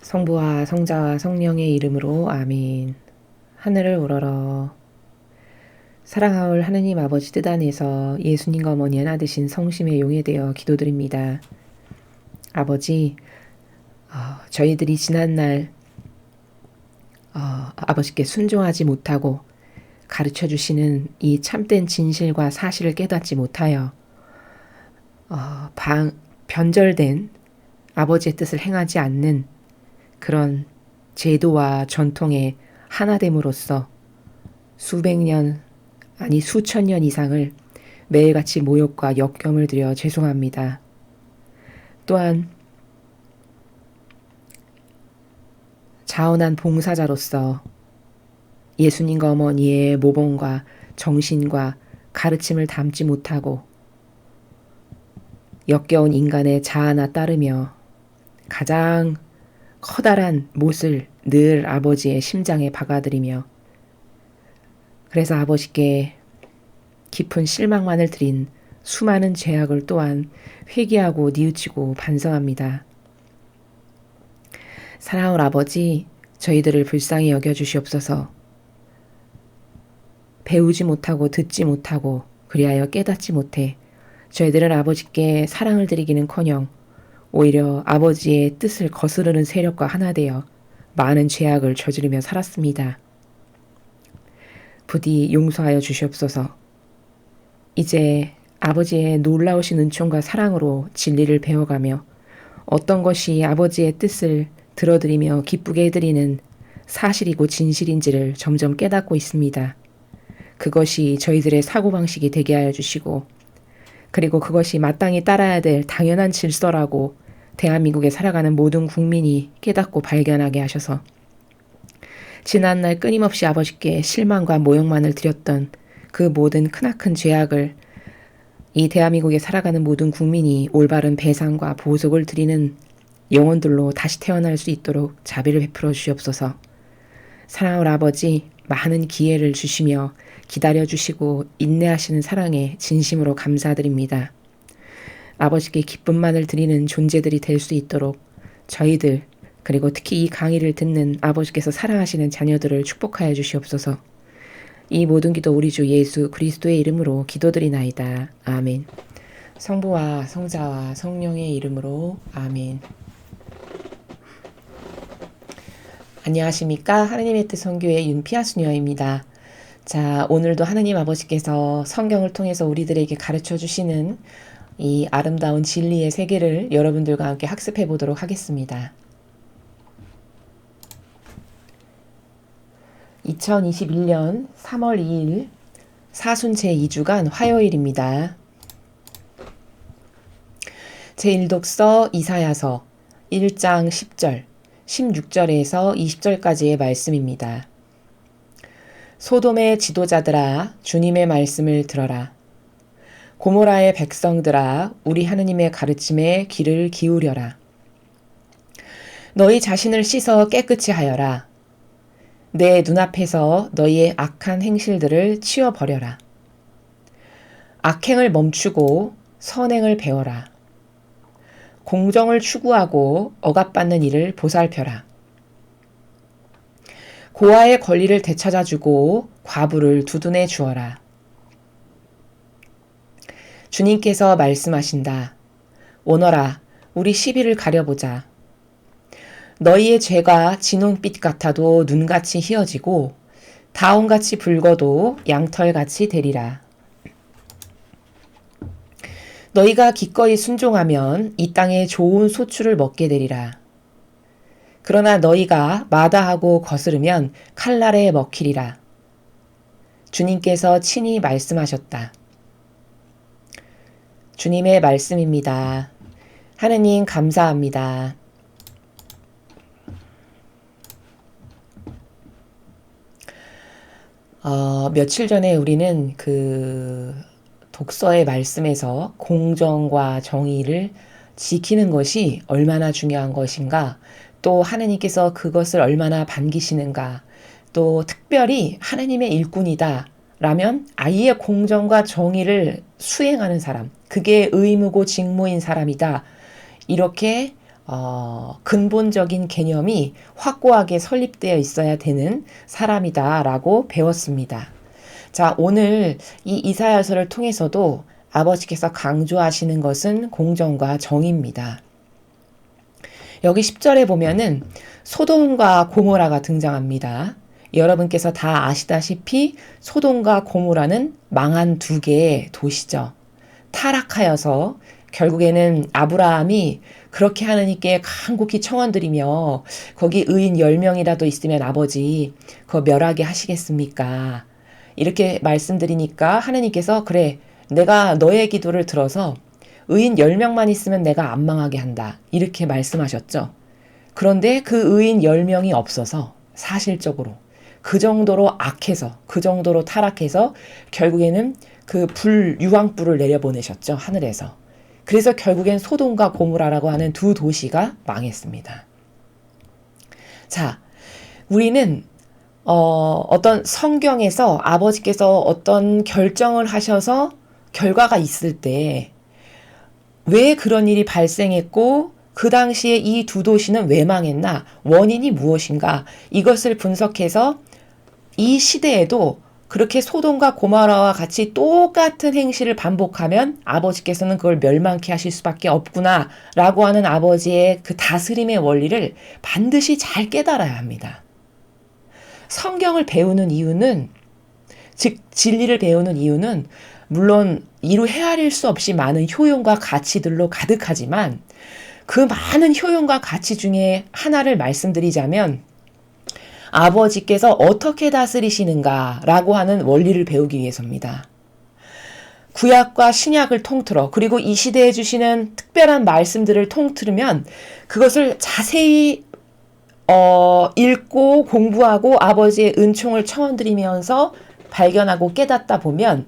성부와 성자와 성령의 이름으로 아멘. 하늘을 우러러 사랑하올 하느님 아버지 뜻 안에서 예수님과 어머니 하나 되신 성심의 용해되어 기도드립니다. 아버지, 저희들이 지난날 아버지께 순종하지 못하고 가르쳐 주시는 이 참된 진실과 사실을 깨닫지 못하여 변절된 아버지의 뜻을 행하지 않는 그런 제도와 전통의 하나됨으로써 수백 년, 아니 수천 년 이상을 매일같이 모욕과 역경을 드려 죄송합니다. 또한 자원한 봉사자로서 예수님과 어머니의 모범과 정신과 가르침을 담지 못하고 역겨운 인간의 자아나 따르며 가장 커다란 못을 늘 아버지의 심장에 박아들이며 그래서 아버지께 깊은 실망만을 드린 수많은 죄악을 또한 회개하고 뉘우치고 반성합니다. 사랑하는 아버지, 저희들을 불쌍히 여겨주시옵소서. 배우지 못하고 듣지 못하고 그리하여 깨닫지 못해 저희들은 아버지께 사랑을 드리기는커녕 오히려 아버지의 뜻을 거스르는 세력과 하나 되어 많은 죄악을 저지르며 살았습니다. 부디 용서하여 주시옵소서. 이제 아버지의 놀라우신 은총과 사랑으로 진리를 배워가며 어떤 것이 아버지의 뜻을 들어드리며 기쁘게 해드리는 사실이고 진실인지를 점점 깨닫고 있습니다. 그것이 저희들의 사고방식이 되게 하여 주시고 그리고 그것이 마땅히 따라야 될 당연한 질서라고 대한민국에 살아가는 모든 국민이 깨닫고 발견하게 하셔서 지난날 끊임없이 아버지께 실망과 모욕만을 드렸던 그 모든 크나큰 죄악을 이 대한민국에 살아가는 모든 국민이 올바른 배상과 보속을 드리는 영혼들로 다시 태어날 수 있도록 자비를 베풀어 주시옵소서. 사랑하는 아버지, 많은 기회를 주시며 기다려주시고 인내하시는 사랑에 진심으로 감사드립니다. 아버지께 기쁨만을 드리는 존재들이 될 수 있도록 저희들 그리고 특히 이 강의를 듣는 아버지께서 사랑하시는 자녀들을 축복하여 주시옵소서. 이 모든 기도 우리 주 예수 그리스도의 이름으로 기도드리나이다. 아멘. 성부와 성자와 성령의 이름으로 아멘. 안녕하십니까? 하느님의 뜻 선교회 윤피아수녀입니다. 자, 오늘도 하느님 아버지께서 성경을 통해서 우리들에게 가르쳐 주시는 이 아름다운 진리의 세계를 여러분들과 함께 학습해 보도록 하겠습니다. 2021년 3월 2일 사순 제2주간 화요일입니다. 제1독서 이사야서 1장 10절, 16절에서 20절까지의 말씀입니다. 소돔의 지도자들아, 주님의 말씀을 들어라. 고모라의 백성들아, 우리 하느님의 가르침에 귀를 기울여라. 너희 자신을 씻어 깨끗이 하여라. 내 눈앞에서 너희의 악한 행실들을 치워버려라. 악행을 멈추고 선행을 배워라. 공정을 추구하고 억압받는 이를 보살펴라. 고아의 권리를 되찾아주고 과부를 두둔해 주어라. 주님께서 말씀하신다. 오너라, 우리 시비를 가려보자. 너희의 죄가 진홍빛 같아도 눈같이 희어지고 다온같이 붉어도 양털같이 되리라. 너희가 기꺼이 순종하면 이 땅에 좋은 소출을 먹게 되리라. 그러나 너희가 마다하고 거스르면 칼날에 먹히리라. 주님께서 친히 말씀하셨다. 주님의 말씀입니다. 하느님 감사합니다. 며칠 전에 우리는 그 독서의 말씀에서 공정과 정의를 지키는 것이 얼마나 중요한 것인가, 또 하느님께서 그것을 얼마나 반기시는가, 또 특별히 하느님의 일꾼이다 라면 아예 공정과 정의를 수행하는 사람, 그게 의무고 직무인 사람이다, 이렇게 근본적인 개념이 확고하게 설립되어 있어야 되는 사람이다라고 배웠습니다. 자, 오늘 이 이사야서를 통해서도 아버지께서 강조하시는 것은 공정과 정의입니다. 여기 10절에 보면은 소돔과 고모라가 등장합니다. 여러분께서 다 아시다시피 소돔과 고모라는 망한 두 개의 도시죠. 타락하여서 결국에는 아브라함이 그렇게 하나님께 간곡히 청원드리며 거기 의인 10명이라도 있으면 아버지 그거 멸하게 하시겠습니까? 이렇게 말씀드리니까 하나님께서 그래 내가 너의 기도를 들어서 의인 10명만 있으면 내가 안 망하게 한다. 이렇게 말씀하셨죠. 그런데 그 의인 10명이 없어서 사실적으로 그 정도로 악해서 그 정도로 타락해서 결국에는 그 유황불을 내려보내셨죠. 하늘에서. 그래서 결국엔 소돔과 고모라라고 하는 두 도시가 망했습니다. 자, 우리는 어떤 성경에서 아버지께서 어떤 결정을 하셔서 결과가 있을 때 왜 그런 일이 발생했고 그 당시에 이 두 도시는 왜 망했나? 원인이 무엇인가? 이것을 분석해서 이 시대에도 그렇게 소돔과 고모라와 같이 똑같은 행실을 반복하면 아버지께서는 그걸 멸망케 하실 수밖에 없구나 라고 하는 아버지의 그 다스림의 원리를 반드시 잘 깨달아야 합니다. 성경을 배우는 이유는, 즉 진리를 배우는 이유는 물론 이루 헤아릴 수 없이 많은 효용과 가치들로 가득하지만 그 많은 효용과 가치 중에 하나를 말씀드리자면 아버지께서 어떻게 다스리시는가라고 하는 원리를 배우기 위해서입니다. 구약과 신약을 통틀어 그리고 이 시대에 주시는 특별한 말씀들을 통틀으면 그것을 자세히 읽고 공부하고 아버지의 은총을 청원드리면서 발견하고 깨닫다 보면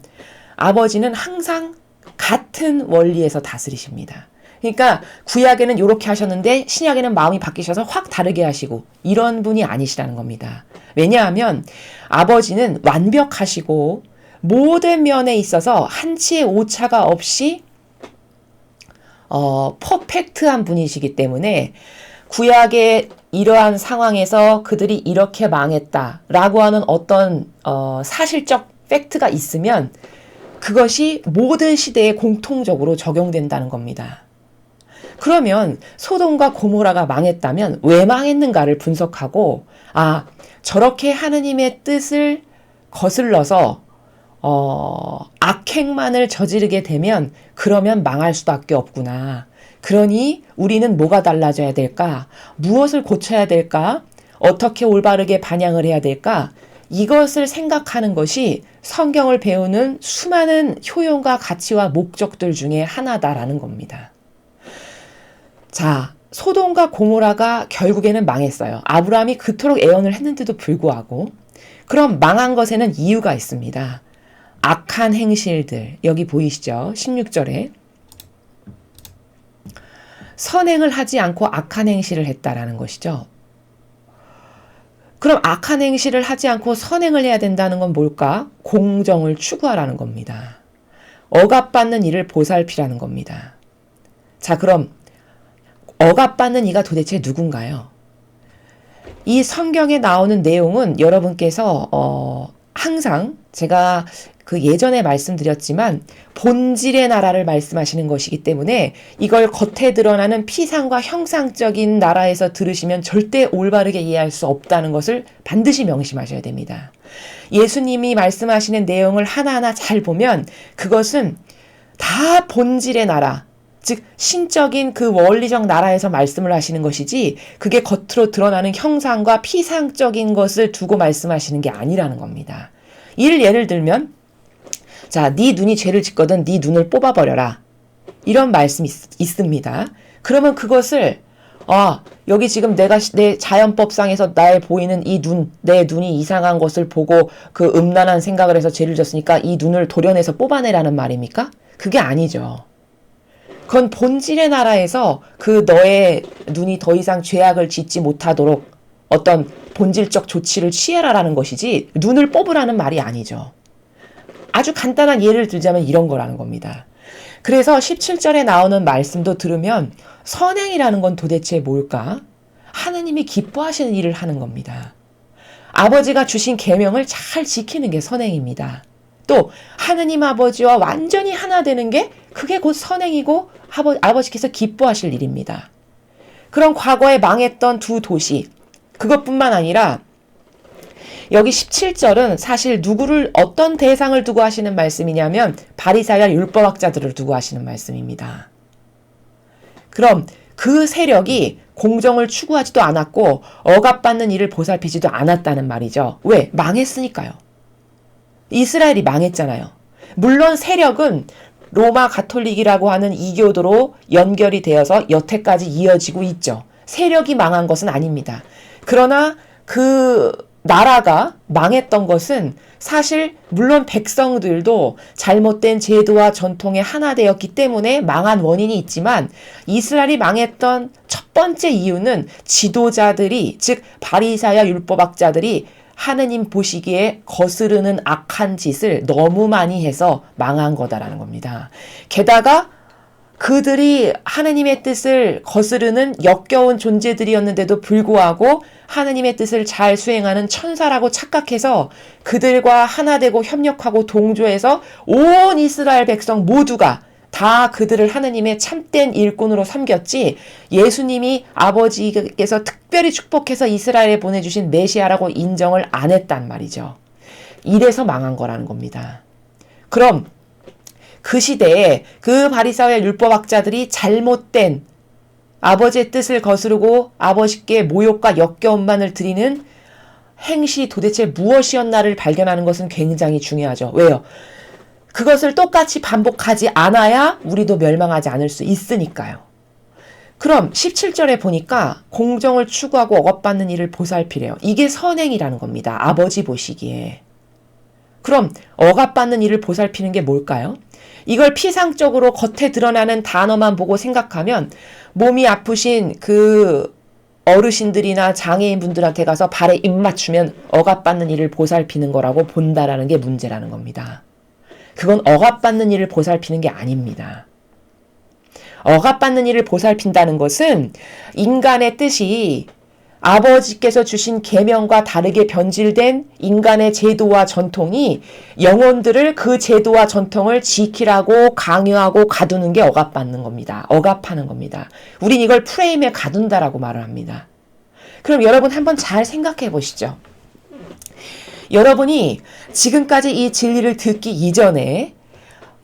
아버지는 항상 같은 원리에서 다스리십니다. 그러니까 구약에는 이렇게 하셨는데 신약에는 마음이 바뀌셔서 확 다르게 하시고 이런 분이 아니시라는 겁니다. 왜냐하면 아버지는 완벽하시고 모든 면에 있어서 한치의 오차가 없이 퍼펙트한 분이시기 때문에 구약의 이러한 상황에서 그들이 이렇게 망했다라고 하는 어떤 사실적 팩트가 있으면 그것이 모든 시대에 공통적으로 적용된다는 겁니다. 그러면 소돔과 고모라가 망했다면 왜 망했는가를 분석하고 저렇게 하느님의 뜻을 거슬러서 악행만을 저지르게 되면 그러면 망할 수밖에 없구나. 그러니 우리는 뭐가 달라져야 될까? 무엇을 고쳐야 될까? 어떻게 올바르게 반영을 해야 될까? 이것을 생각하는 것이 성경을 배우는 수많은 효용과 가치와 목적들 중에 하나다라는 겁니다. 자, 소돔과 고모라가 결국에는 망했어요. 아브라함이 그토록 애원을 했는데도 불구하고. 그럼 망한 것에는 이유가 있습니다. 악한 행실들, 여기 보이시죠? 16절에. 선행을 하지 않고 악한 행실을 했다라는 것이죠. 그럼 악한 행실을 하지 않고 선행을 해야 된다는 건 뭘까? 공정을 추구하라는 겁니다. 억압받는 이를 보살피라는 겁니다. 자, 그럼 억압받는 이가 도대체 누군가요? 이 성경에 나오는 내용은 여러분께서 항상 제가 그 예전에 말씀드렸지만 본질의 나라를 말씀하시는 것이기 때문에 이걸 겉에 드러나는 피상과 형상적인 나라에서 들으시면 절대 올바르게 이해할 수 없다는 것을 반드시 명심하셔야 됩니다. 예수님이 말씀하시는 내용을 하나하나 잘 보면 그것은 다 본질의 나라, 즉 신적인 그 원리적 나라에서 말씀을 하시는 것이지 그게 겉으로 드러나는 형상과 피상적인 것을 두고 말씀하시는 게 아니라는 겁니다. 예를 들면 자, 네 눈이 죄를 짓거든 네 눈을 뽑아버려라. 이런 말씀이 있습니다. 그러면 그것을 여기 지금 내가 내 자연법상에서 나의 보이는 이 눈, 내 눈이 이상한 것을 보고 그 음란한 생각을 해서 죄를 졌으니까 이 눈을 도려내서 뽑아내라는 말입니까? 그게 아니죠. 그건 본질의 나라에서 그 너의 눈이 더 이상 죄악을 짓지 못하도록 어떤 본질적 조치를 취해라라는 것이지 눈을 뽑으라는 말이 아니죠. 아주 간단한 예를 들자면 이런 거라는 겁니다. 그래서 17절에 나오는 말씀도 들으면 선행이라는 건 도대체 뭘까? 하느님이 기뻐하시는 일을 하는 겁니다. 아버지가 주신 계명을 잘 지키는 게 선행입니다. 또 하느님 아버지와 완전히 하나 되는 게 그게 곧 선행이고 아버지께서 기뻐하실 일입니다. 그럼 과거에 망했던 두 도시, 그것뿐만 아니라 여기 17절은 사실 누구를 어떤 대상을 두고 하시는 말씀이냐면 바리새와 율법학자들을 두고 하시는 말씀입니다. 그럼 그 세력이 공정을 추구하지도 않았고 억압받는 일을 보살피지도 않았다는 말이죠. 왜? 망했으니까요. 이스라엘이 망했잖아요. 물론 세력은 로마 가톨릭이라고 하는 이교도로 연결이 되어서 여태까지 이어지고 있죠. 세력이 망한 것은 아닙니다. 그러나 그 나라가 망했던 것은 사실 물론 백성들도 잘못된 제도와 전통에 하나 되었기 때문에 망한 원인이 있지만 이스라엘이 망했던 첫 번째 이유는 지도자들이 즉 바리새와 율법학자들이 하느님 보시기에 거스르는 악한 짓을 너무 많이 해서 망한 거다라는 겁니다. 게다가 그들이 하느님의 뜻을 거스르는 역겨운 존재들이었는데도 불구하고 하느님의 뜻을 잘 수행하는 천사라고 착각해서 그들과 하나 되고 협력하고 동조해서 온 이스라엘 백성 모두가 다 그들을 하느님의 참된 일꾼으로 섬겼지 예수님이 아버지께서 특별히 축복해서 이스라엘에 보내주신 메시아라고 인정을 안 했단 말이죠. 이래서 망한 거라는 겁니다. 그럼 그 시대에 그 바리새와 율법학자들이 잘못된 아버지의 뜻을 거스르고 아버지께 모욕과 역겨움만을 드리는 행시 도대체 무엇이었나를 발견하는 것은 굉장히 중요하죠. 왜요? 그것을 똑같이 반복하지 않아야 우리도 멸망하지 않을 수 있으니까요. 그럼 17절에 보니까 공정을 추구하고 억압받는 일을 보살피래요. 이게 선행이라는 겁니다. 아버지 보시기에. 그럼 억압받는 일을 보살피는 게 뭘까요? 이걸 피상적으로 겉에 드러나는 단어만 보고 생각하면 몸이 아프신 그 어르신들이나 장애인분들한테 가서 발에 입 맞추면 억압받는 일을 보살피는 거라고 본다라는 게 문제라는 겁니다. 그건 억압받는 일을 보살피는 게 아닙니다. 억압받는 일을 보살핀다는 것은 인간의 뜻이 아버지께서 주신 계명과 다르게 변질된 인간의 제도와 전통이 영혼들을 그 제도와 전통을 지키라고 강요하고 가두는 게 억압받는 겁니다. 억압하는 겁니다. 우린 이걸 프레임에 가둔다라고 말을 합니다. 그럼 여러분 한번 잘 생각해 보시죠. 여러분이 지금까지 이 진리를 듣기 이전에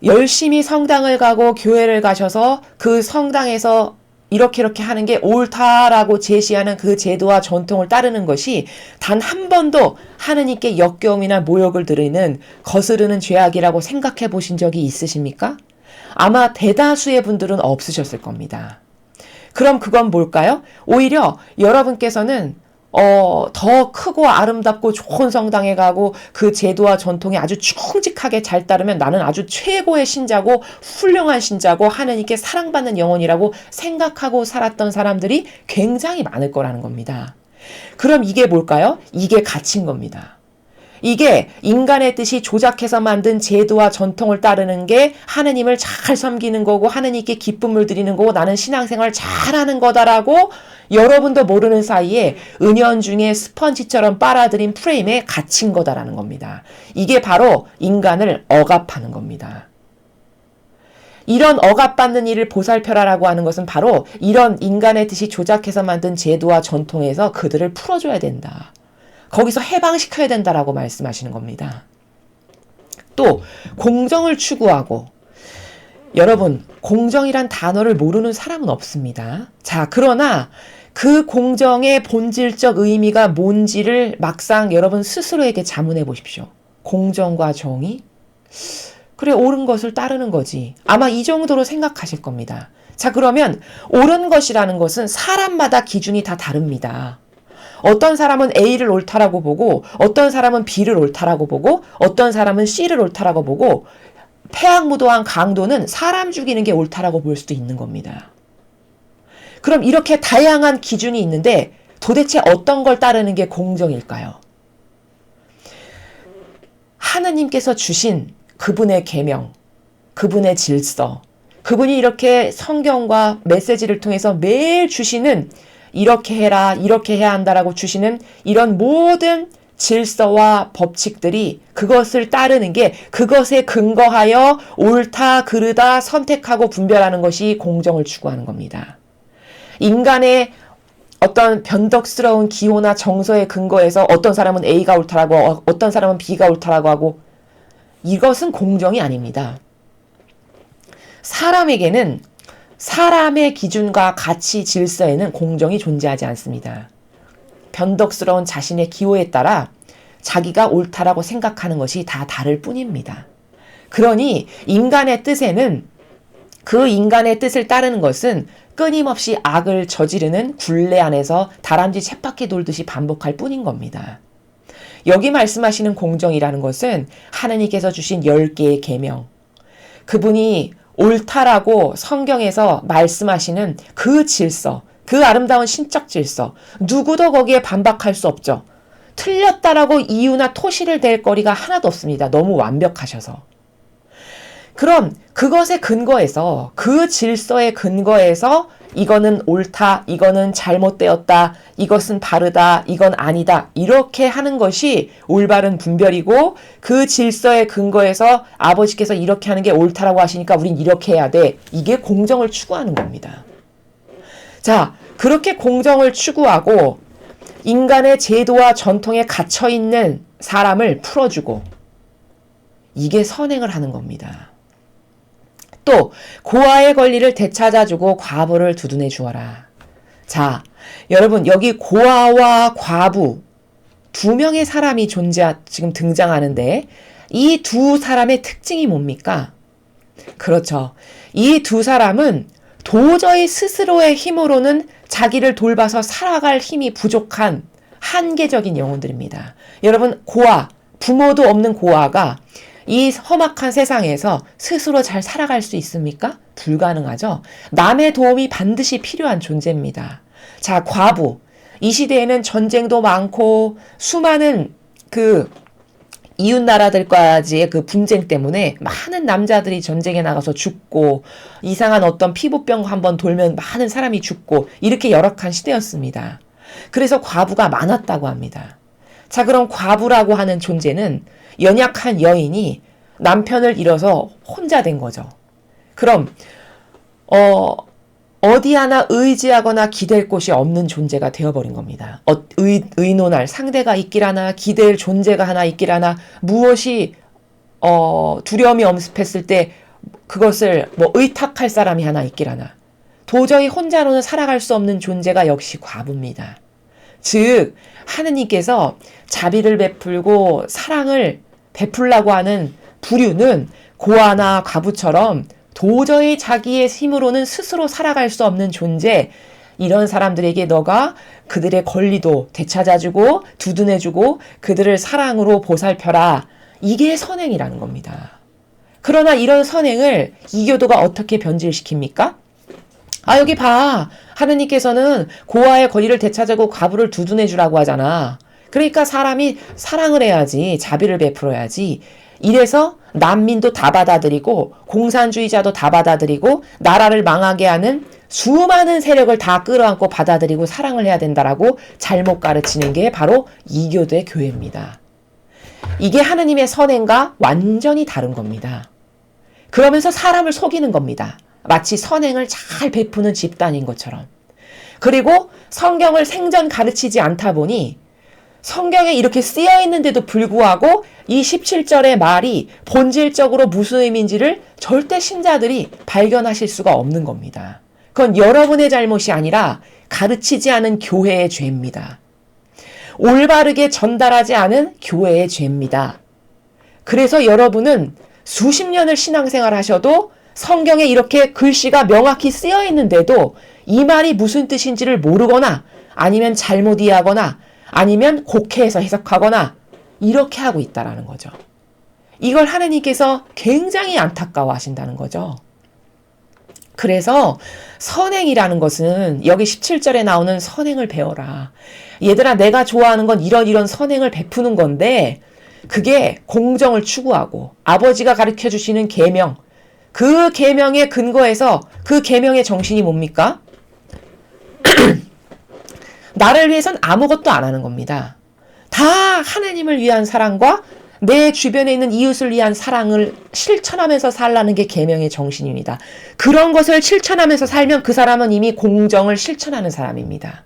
열심히 성당을 가고 교회를 가셔서 그 성당에서 이렇게 하는 게 옳다라고 제시하는 그 제도와 전통을 따르는 것이 단 한 번도 하느님께 역겨움이나 모욕을 드리는 거스르는 죄악이라고 생각해 보신 적이 있으십니까? 아마 대다수의 분들은 없으셨을 겁니다. 그럼 그건 뭘까요? 오히려 여러분께서는 더 크고 아름답고 좋은 성당에 가고 그 제도와 전통에 아주 충직하게 잘 따르면 나는 아주 최고의 신자고 훌륭한 신자고 하느님께 사랑받는 영혼이라고 생각하고 살았던 사람들이 굉장히 많을 거라는 겁니다. 그럼 이게 뭘까요? 이게 갇힌 겁니다. 이게 인간의 뜻이 조작해서 만든 제도와 전통을 따르는 게 하느님을 잘 섬기는 거고 하느님께 기쁨을 드리는 거고 나는 신앙생활 잘하는 거다라고 여러분도 모르는 사이에 은연중에 스펀지처럼 빨아들인 프레임에 갇힌 거다라는 겁니다. 이게 바로 인간을 억압하는 겁니다. 이런 억압받는 일을 보살펴라라고 하는 것은 바로 이런 인간의 뜻이 조작해서 만든 제도와 전통에서 그들을 풀어줘야 된다. 거기서 해방시켜야 된다라고 말씀하시는 겁니다. 또 공정을 추구하고 여러분 공정이란 단어를 모르는 사람은 없습니다. 자, 그러나 그 공정의 본질적 의미가 뭔지를 막상 여러분 스스로에게 자문해 보십시오. 공정과 정의? 그래, 옳은 것을 따르는 거지. 아마 이 정도로 생각하실 겁니다. 자, 그러면 옳은 것이라는 것은 사람마다 기준이 다 다릅니다. 어떤 사람은 A를 옳다라고 보고 어떤 사람은 B를 옳다라고 보고 어떤 사람은 C를 옳다라고 보고 패악무도한 강도는 사람 죽이는 게 옳다라고 볼 수도 있는 겁니다. 그럼 이렇게 다양한 기준이 있는데 도대체 어떤 걸 따르는 게 공정일까요? 하느님께서 주신 그분의 계명, 그분의 질서, 그분이 이렇게 성경과 메시지를 통해서 매일 주시는 이렇게 해라, 이렇게 해야 한다라고 주시는 이런 모든 질서와 법칙들이 그것을 따르는 게 그것에 근거하여 옳다, 그르다 선택하고 분별하는 것이 공정을 추구하는 겁니다. 인간의 어떤 변덕스러운 기호나 정서에 근거해서 어떤 사람은 A가 옳다라고 어떤 사람은 B가 옳다라고 하고 이것은 공정이 아닙니다. 사람에게는 사람의 기준과 가치 질서에는 공정이 존재하지 않습니다. 변덕스러운 자신의 기호에 따라 자기가 옳다라고 생각하는 것이 다 다를 뿐입니다. 그러니 인간의 뜻에는 그 인간의 뜻을 따르는 것은 끊임없이 악을 저지르는 굴레 안에서 다람쥐 쳇바퀴 돌듯이 반복할 뿐인 겁니다. 여기 말씀하시는 공정이라는 것은 하느님께서 주신 10개의 계명, 그분이 옳다라고 성경에서 말씀하시는 그 질서, 그 아름다운 신적 질서, 누구도 거기에 반박할 수 없죠. 틀렸다라고 이유나 토시를 댈 거리가 하나도 없습니다. 너무 완벽하셔서. 그럼 그것에 근거해서 그 질서에 근거해서 이거는 옳다, 이거는 잘못되었다, 이것은 바르다, 이건 아니다 이렇게 하는 것이 올바른 분별이고 그 질서에 근거해서 아버지께서 이렇게 하는 게 옳다라고 하시니까 우린 이렇게 해야 돼. 이게 공정을 추구하는 겁니다. 자, 그렇게 공정을 추구하고 인간의 제도와 전통에 갇혀있는 사람을 풀어주고 이게 선행을 하는 겁니다. 또 고아의 권리를 되찾아주고 과부를 두둔해 주어라. 자, 여러분 여기 고아와 과부 두 명의 사람이 지금 등장하는데 이 두 사람의 특징이 뭡니까? 그렇죠. 이 두 사람은 도저히 스스로의 힘으로는 자기를 돌봐서 살아갈 힘이 부족한 한계적인 영혼들입니다. 여러분 고아, 부모도 없는 고아가 이 험악한 세상에서 스스로 잘 살아갈 수 있습니까? 불가능하죠. 남의 도움이 반드시 필요한 존재입니다. 자, 과부. 이 시대에는 전쟁도 많고 수많은 이웃 나라들과의 그 분쟁 때문에 많은 남자들이 전쟁에 나가서 죽고 이상한 어떤 피부병 한번 돌면 많은 사람이 죽고 이렇게 열악한 시대였습니다. 그래서 과부가 많았다고 합니다. 자, 그럼 과부라고 하는 존재는 연약한 여인이 남편을 잃어서 혼자 된 거죠. 그럼 어디 하나 의지하거나 기댈 곳이 없는 존재가 되어버린 겁니다. 의논할 상대가 있길 하나 기댈 존재가 하나 있길 하나 무엇이 두려움이 엄습했을 때 그것을 의탁할 사람이 하나 있길 하나 도저히 혼자로는 살아갈 수 없는 존재가 역시 과부입니다. 즉 하느님께서 자비를 베풀고 사랑을 베풀라고 하는 부류는 고아나 과부처럼 도저히 자기의 힘으로는 스스로 살아갈 수 없는 존재, 이런 사람들에게 너가 그들의 권리도 되찾아주고 두둔해주고 그들을 사랑으로 보살펴라. 이게 선행이라는 겁니다. 그러나 이런 선행을 이교도가 어떻게 변질시킵니까? 아, 여기 봐. 하느님께서는 고아의 권리를 되찾아고 과부를 두둔해주라고 하잖아. 그러니까 사람이 사랑을 해야지, 자비를 베풀어야지. 이래서 난민도 다 받아들이고 공산주의자도 다 받아들이고 나라를 망하게 하는 수많은 세력을 다 끌어안고 받아들이고 사랑을 해야 된다라고 잘못 가르치는 게 바로 이교도의 교회입니다. 이게 하느님의 선행과 완전히 다른 겁니다. 그러면서 사람을 속이는 겁니다. 마치 선행을 잘 베푸는 집단인 것처럼. 그리고 성경을 생전 가르치지 않다 보니 성경에 이렇게 쓰여 있는데도 불구하고 이 17절의 말이 본질적으로 무슨 의미인지를 절대 신자들이 발견하실 수가 없는 겁니다. 그건 여러분의 잘못이 아니라 가르치지 않은 교회의 죄입니다. 올바르게 전달하지 않은 교회의 죄입니다. 그래서 여러분은 수십 년을 신앙생활 하셔도 성경에 이렇게 글씨가 명확히 쓰여 있는데도 이 말이 무슨 뜻인지를 모르거나 아니면 잘못 이해하거나 아니면 곡해해서 해석하거나 이렇게 하고 있다라는 거죠. 이걸 하느님께서 굉장히 안타까워 하신다는 거죠. 그래서 선행이라는 것은 여기 17절에 나오는 선행을 배워라. 얘들아, 내가 좋아하는 건 이런 선행을 베푸는 건데 그게 공정을 추구하고 아버지가 가르쳐 주시는 계명, 그 계명에 근거해서 그 계명의 정신이 뭡니까? 나를 위해선 아무것도 안 하는 겁니다. 다 하나님을 위한 사랑과 내 주변에 있는 이웃을 위한 사랑을 실천하면서 살라는 게 계명의 정신입니다. 그런 것을 실천하면서 살면 그 사람은 이미 공정을 실천하는 사람입니다.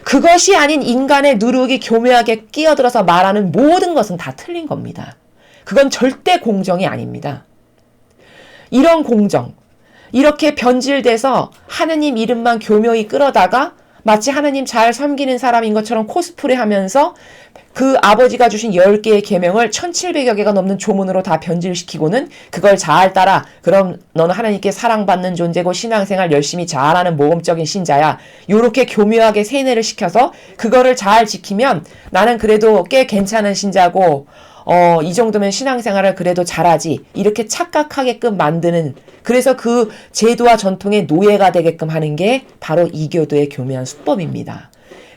그것이 아닌 인간의 누룩이 교묘하게 끼어들어서 말하는 모든 것은 다 틀린 겁니다. 그건 절대 공정이 아닙니다. 이런 공정, 이렇게 변질돼서 하느님 이름만 교묘히 끌어다가 마치 하느님 잘 섬기는 사람인 것처럼 코스프레 하면서 그 아버지가 주신 10개의 계명을 1700여 개가 넘는 조문으로 다 변질시키고는 그걸 잘 따라. 그럼 너는 하나님께 사랑받는 존재고 신앙생활 열심히 잘하는 모범적인 신자야. 요렇게 교묘하게 세뇌를 시켜서 그거를 잘 지키면 나는 그래도 꽤 괜찮은 신자고 이 정도면 신앙생활을 그래도 잘하지. 이렇게 착각하게끔 만드는, 그래서 그 제도와 전통의 노예가 되게끔 하는 게 바로 이교도의 교묘한 수법입니다.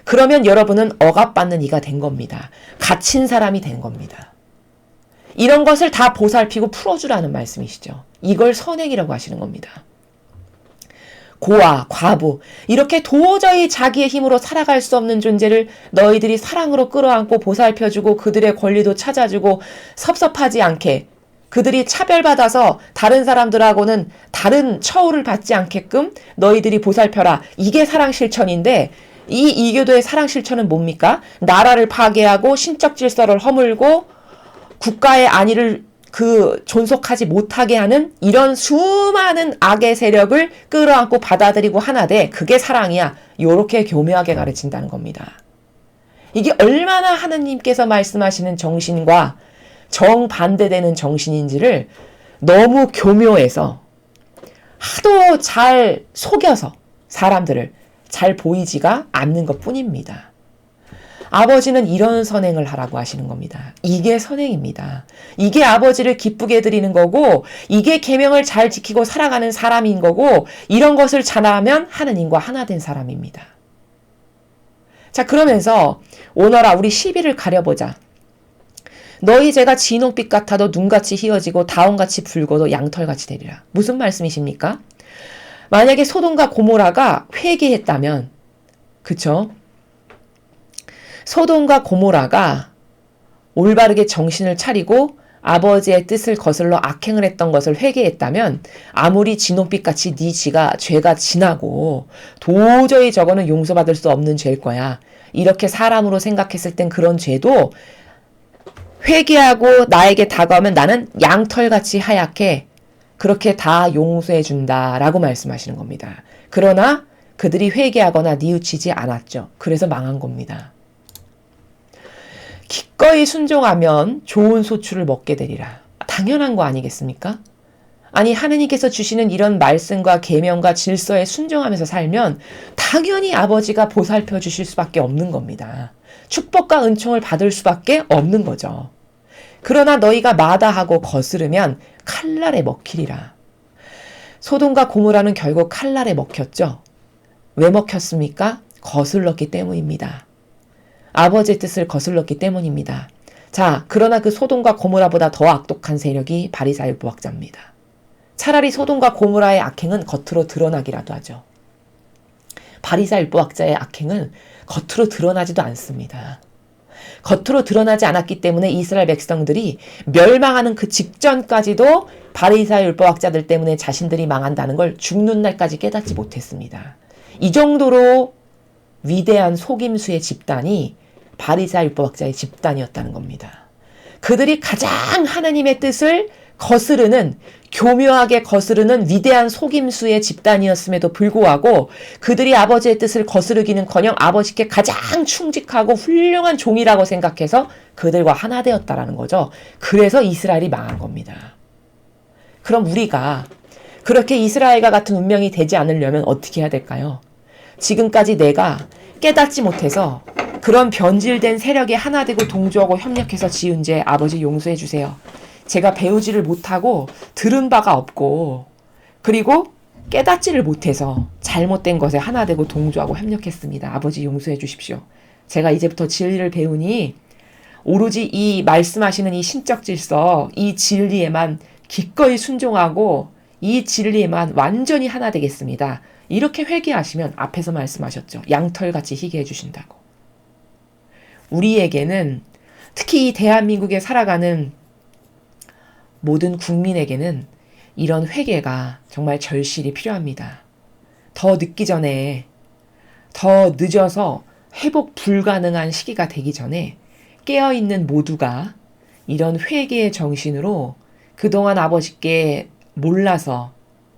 그러면 여러분은 억압받는 이가 된 겁니다. 갇힌 사람이 된 겁니다. 이런 것을 다 보살피고 풀어주라는 말씀이시죠. 이걸 선행이라고 하시는 겁니다. 고아, 과부, 이렇게 도저히 자기의 힘으로 살아갈 수 없는 존재를 너희들이 사랑으로 끌어안고 보살펴주고 그들의 권리도 찾아주고 섭섭하지 않게, 그들이 차별받아서 다른 사람들하고는 다른 처우를 받지 않게끔 너희들이 보살펴라. 이게 사랑 실천인데, 이 이교도의 사랑 실천은 뭡니까? 나라를 파괴하고 신적 질서를 허물고 국가의 안위를 존속하지 못하게 하는 이런 수많은 악의 세력을 끌어안고 받아들이고 하나되 그게 사랑이야. 요렇게 교묘하게 가르친다는 겁니다. 이게 얼마나 하느님께서 말씀하시는 정신과 정반대되는 정신인지를 너무 교묘해서 하도 잘 속여서 사람들을 잘 보이지가 않는 것 뿐입니다. 아버지는 이런 선행을 하라고 하시는 겁니다. 이게 선행입니다. 이게 아버지를 기쁘게 해드리는 거고, 이게 계명을 잘 지키고 살아가는 사람인 거고, 이런 것을 잘하면 하느님과 하나 된 사람입니다. 자, 그러면서 오너라 우리 시비를 가려보자. 너희 죄가 진홍빛 같아도 눈같이 희어지고 다온같이 붉어도 양털같이 되리라. 무슨 말씀이십니까? 만약에 소돔과 고모라가 회개했다면, 그쵸? 소돔과 고모라가 올바르게 정신을 차리고 아버지의 뜻을 거슬러 악행을 했던 것을 회개했다면 아무리 진홍빛같이 네 죄가 진하고 도저히 저거는 용서받을 수 없는 죄일 거야. 이렇게 사람으로 생각했을 땐 그런 죄도 회개하고 나에게 다가오면 나는 양털같이 하얗게 그렇게 다 용서해 준다라고 말씀하시는 겁니다. 그러나 그들이 회개하거나 뉘우치지 않았죠. 그래서 망한 겁니다. 기꺼이 순종하면 좋은 소출을 먹게 되리라. 당연한 거 아니겠습니까? 아니 하느님께서 주시는 이런 말씀과 계명과 질서에 순종하면서 살면 당연히 아버지가 보살펴 주실 수밖에 없는 겁니다. 축복과 은총을 받을 수밖에 없는 거죠. 그러나 너희가 마다하고 거스르면 칼날에 먹히리라. 소돔과 고모라는 결국 칼날에 먹혔죠. 왜 먹혔습니까? 거슬렀기 때문입니다. 아버지의 뜻을 거슬렀기 때문입니다. 자, 그러나 그 소돔과 고모라보다 더 악독한 세력이 바리사의 부학자입니다. 차라리 소돔과 고모라의 악행은 겉으로 드러나기라도 하죠. 바리사 율법학자의 악행은 겉으로 드러나지도 않습니다. 겉으로 드러나지 않았기 때문에 이스라엘 백성들이 멸망하는 그 직전까지도 바리사 율법학자들 때문에 자신들이 망한다는 걸 죽는 날까지 깨닫지 못했습니다. 이 정도로 위대한 속임수의 집단이 바리사 율법학자의 집단이었다는 겁니다. 그들이 가장 하나님의 뜻을 거스르는, 교묘하게 거스르는 위대한 속임수의 집단이었음에도 불구하고 그들이 아버지의 뜻을 거스르기는커녕 아버지께 가장 충직하고 훌륭한 종이라고 생각해서 그들과 하나 되었다라는 거죠. 그래서 이스라엘이 망한 겁니다. 그럼 우리가 그렇게 이스라엘과 같은 운명이 되지 않으려면 어떻게 해야 될까요? 지금까지 내가 깨닫지 못해서 그런 변질된 세력에 하나 되고 동조하고 협력해서 지은 죄 아버지 용서해 주세요. 제가 배우지를 못하고 들은 바가 없고 그리고 깨닫지를 못해서 잘못된 것에 하나 되고 동조하고 협력했습니다. 아버지 용서해 주십시오. 제가 이제부터 진리를 배우니 오로지 이 말씀하시는 이 신적 질서, 이 진리에만 기꺼이 순종하고 이 진리만 완전히 하나 되겠습니다. 이렇게 회개하시면 앞에서 말씀하셨죠. 양털같이 희게 해주신다고. 우리에게는 특히 이 대한민국에 살아가는 모든 국민에게는 이런 회개가 정말 절실히 필요합니다. 더 늦기 전에, 더 늦어서 회복 불가능한 시기가 되기 전에 깨어있는 모두가 이런 회개의 정신으로 그동안 아버지께 몰라서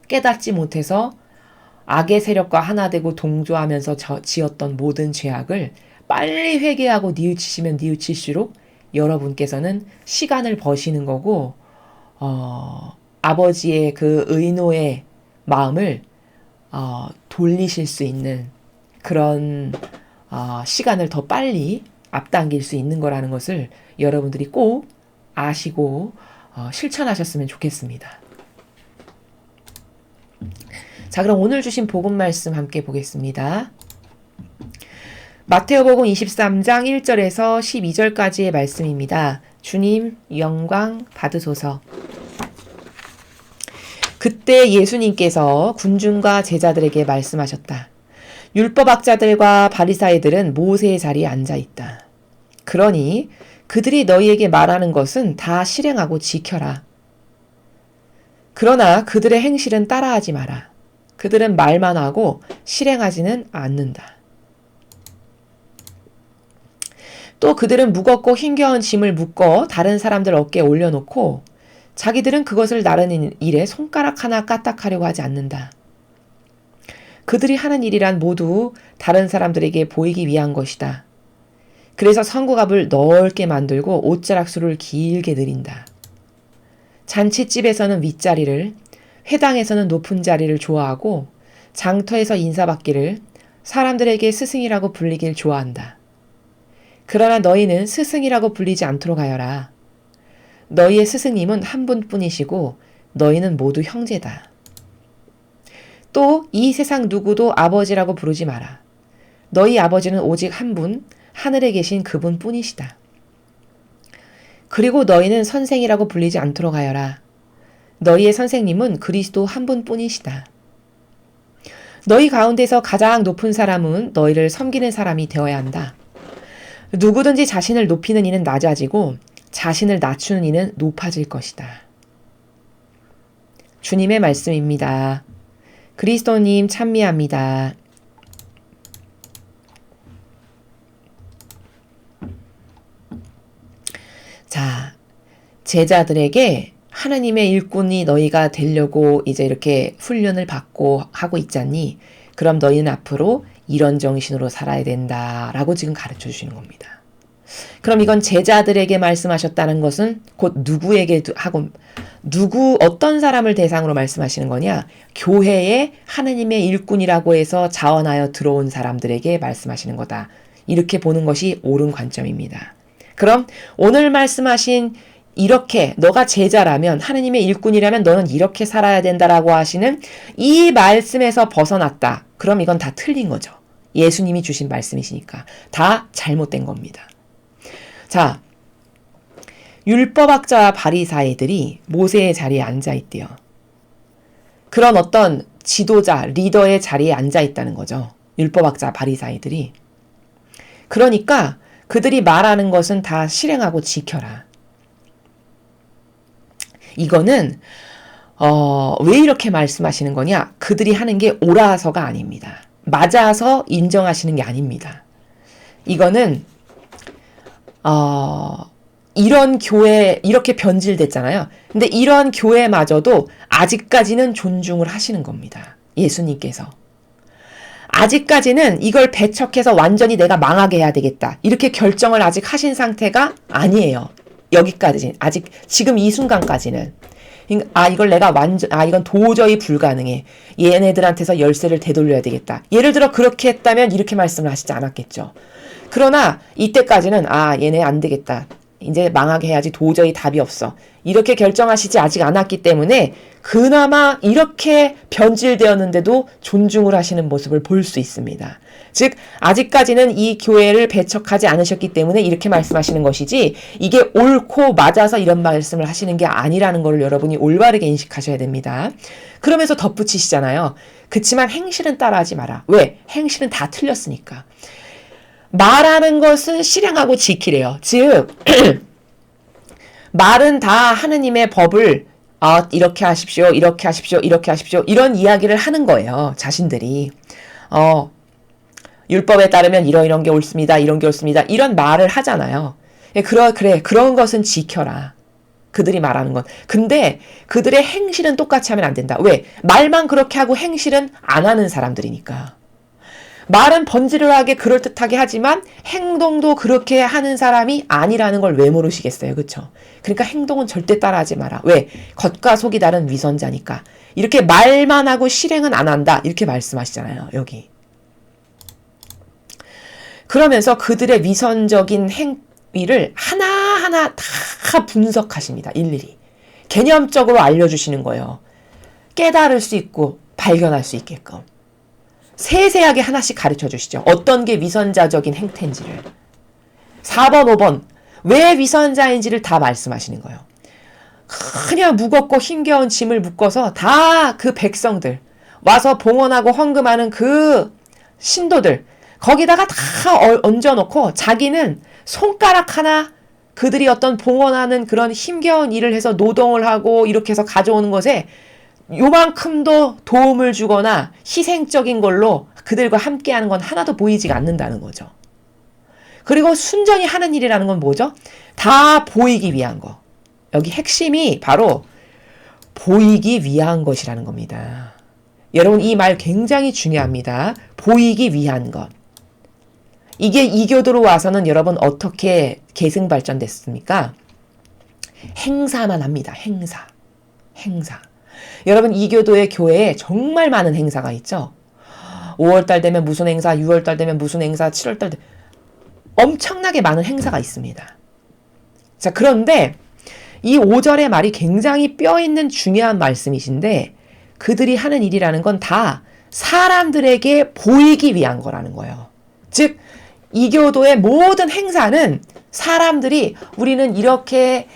깨닫지 못해서 악의 세력과 하나 되고 동조하면서 지었던 모든 죄악을 빨리 회개하고 뉘우치시면 뉘우칠수록 여러분께서는 시간을 버시는 거고 아버지의 그 의노의 마음을 돌리실 수 있는 그런 시간을 더 빨리 앞당길 수 있는 거라는 것을 여러분들이 꼭 아시고 실천하셨으면 좋겠습니다. 자, 그럼 오늘 주신 복음 말씀 함께 보겠습니다. 마태오복음 23장 1절에서 12절까지의 말씀입니다. 주님 영광 받으소서. 그때 예수님께서 군중과 제자들에게 말씀하셨다. 율법학자들과 바리사이들은 모세의 자리에 앉아 있다. 그러니 그들이 너희에게 말하는 것은 다 실행하고 지켜라. 그러나 그들의 행실은 따라하지 마라. 그들은 말만 하고 실행하지는 않는다. 또 그들은 무겁고 힘겨운 짐을 묶어 다른 사람들 어깨에 올려놓고 자기들은 그것을 나르는 일에 손가락 하나 까딱하려고 하지 않는다. 그들이 하는 일이란 모두 다른 사람들에게 보이기 위한 것이다. 그래서 성구갑을 넓게 만들고 옷자락수를 길게 늘인다. 잔칫집에서는 윗자리를, 회당에서는 높은 자리를 좋아하고 장터에서 인사받기를, 사람들에게 스승이라고 불리길 좋아한다. 그러나 너희는 스승이라고 불리지 않도록 하여라. 너희의 스승님은 한 분뿐이시고 너희는 모두 형제다. 또 이 세상 누구도 아버지라고 부르지 마라. 너희 아버지는 오직 한 분, 하늘에 계신 그분 뿐이시다. 그리고 너희는 선생이라고 불리지 않도록 하여라. 너희의 선생님은 그리스도 한 분뿐이시다. 너희 가운데서 가장 높은 사람은 너희를 섬기는 사람이 되어야 한다. 누구든지 자신을 높이는 이는 낮아지고 자신을 낮추는 이는 높아질 것이다. 주님의 말씀입니다. 그리스도님 찬미합니다. 자, 제자들에게 하나님의 일꾼이 너희가 되려고 이제 이렇게 훈련을 받고 하고 있잖니? 그럼 너희는 앞으로 이런 정신으로 살아야 된다라고 지금 가르쳐 주시는 겁니다. 그럼 이건 제자들에게 말씀하셨다는 것은 곧 누구에게 하고 어떤 사람을 대상으로 말씀하시는 거냐? 교회에 하나님의 일꾼이라고 해서 자원하여 들어온 사람들에게 말씀하시는 거다. 이렇게 보는 것이 옳은 관점입니다. 그럼 오늘 말씀하신 이렇게 너가 제자라면 하나님의 일꾼이라면 너는 이렇게 살아야 된다라고 하시는 이 말씀에서 벗어났다. 그럼 이건 다 틀린 거죠. 예수님이 주신 말씀이시니까 다 잘못된 겁니다. 자, 율법학자와 바리사이들이 모세의 자리에 앉아 있대요. 그런 어떤 지도자, 리더의 자리에 앉아 있다는 거죠. 율법학자, 바리사이들이. 그러니까 그들이 말하는 것은 다 실행하고 지켜라. 이거는 왜 이렇게 말씀하시는 거냐? 그들이 하는 게 옳아서가 아닙니다. 맞아서 인정하시는 게 아닙니다. 이거는 이런 교회 이렇게 변질됐잖아요. 근데 이런 교회마저도 아직까지는 존중을 하시는 겁니다. 예수님께서. 아직까지는 이걸 배척해서 완전히 내가 망하게 해야 되겠다. 이렇게 결정을 아직 하신 상태가 아니에요. 여기까지 아직 지금 이 순간까지는 이걸 내가 이건 도저히 불가능해. 얘네들한테서 열쇠를 되돌려야 되겠다. 예를 들어 그렇게 했다면 이렇게 말씀을 하시지 않았겠죠. 그러나 이때까지는 얘네 안 되겠다. 이제 망하게 해야지 도저히 답이 없어. 이렇게 결정하시지 아직 않았기 때문에 그나마 이렇게 변질되었는데도 존중을 하시는 모습을 볼 수 있습니다. 즉 아직까지는 이 교회를 배척하지 않으셨기 때문에 이렇게 말씀하시는 것이지 이게 옳고 맞아서 이런 말씀을 하시는 게 아니라는 걸 여러분이 올바르게 인식하셔야 됩니다. 그러면서 덧붙이시잖아요. 그치만 행실은 따라하지 마라. 왜? 행실은 다 틀렸으니까. 말하는 것은 실행하고 지키래요. 즉 말은 다 하느님의 법을 이렇게 하십시오, 이렇게 하십시오, 이렇게 하십시오 이런 이야기를 하는 거예요. 자신들이 율법에 따르면 이런 게 옳습니다, 이런 게 옳습니다 이런 말을 하잖아요. 그래 그런 것은 지켜라. 그들이 말하는 건. 근데 그들의 행실은 똑같이 하면 안 된다. 왜? 말만 그렇게 하고 행실은 안 하는 사람들이니까. 말은 번지르르하게 그럴듯하게 하지만 행동도 그렇게 하는 사람이 아니라는 걸 왜 모르시겠어요? 그렇죠? 그러니까 행동은 절대 따라하지 마라. 왜? 겉과 속이 다른 위선자니까. 이렇게 말만 하고 실행은 안 한다. 이렇게 말씀하시잖아요. 여기. 그러면서 그들의 위선적인 행위를 하나하나 다 분석하십니다. 일일이. 개념적으로 알려주시는 거예요. 깨달을 수 있고 발견할 수 있게끔. 세세하게 하나씩 가르쳐 주시죠. 어떤 게 위선자적인 행태인지를. 4번, 5번. 왜 위선자인지를 다 말씀하시는 거예요. 그냥 무겁고 힘겨운 짐을 묶어서 다 그 백성들, 와서 봉헌하고 헌금하는 그 신도들, 거기다가 다 얹어놓고 자기는 손가락 하나 그들이 어떤 봉헌하는 그런 힘겨운 일을 해서 노동을 하고 이렇게 해서 가져오는 것에 요만큼도 도움을 주거나 희생적인 걸로 그들과 함께하는 건 하나도 보이지가 않는다는 거죠. 그리고 순전히 하는 일이라는 건 뭐죠? 다 보이기 위한 거. 여기 핵심이 바로 보이기 위한 것이라는 겁니다. 여러분 이 말 굉장히 중요합니다. 보이기 위한 것. 이게 이교도로 와서는 여러분 어떻게 계승 발전됐습니까? 행사만 합니다. 행사. 여러분 이교도의 교회에 정말 많은 행사가 있죠. 5월달 되면 무슨 행사, 6월달 되면 무슨 행사, 7월달 되면 엄청나게 많은 행사가 있습니다. 자, 그런데 이 5절의 말이 굉장히 뼈있는 중요한 말씀이신데 그들이 하는 일이라는 건 다 사람들에게 보이기 위한 거라는 거예요. 즉 이교도의 모든 행사는 사람들이 우리는 이렇게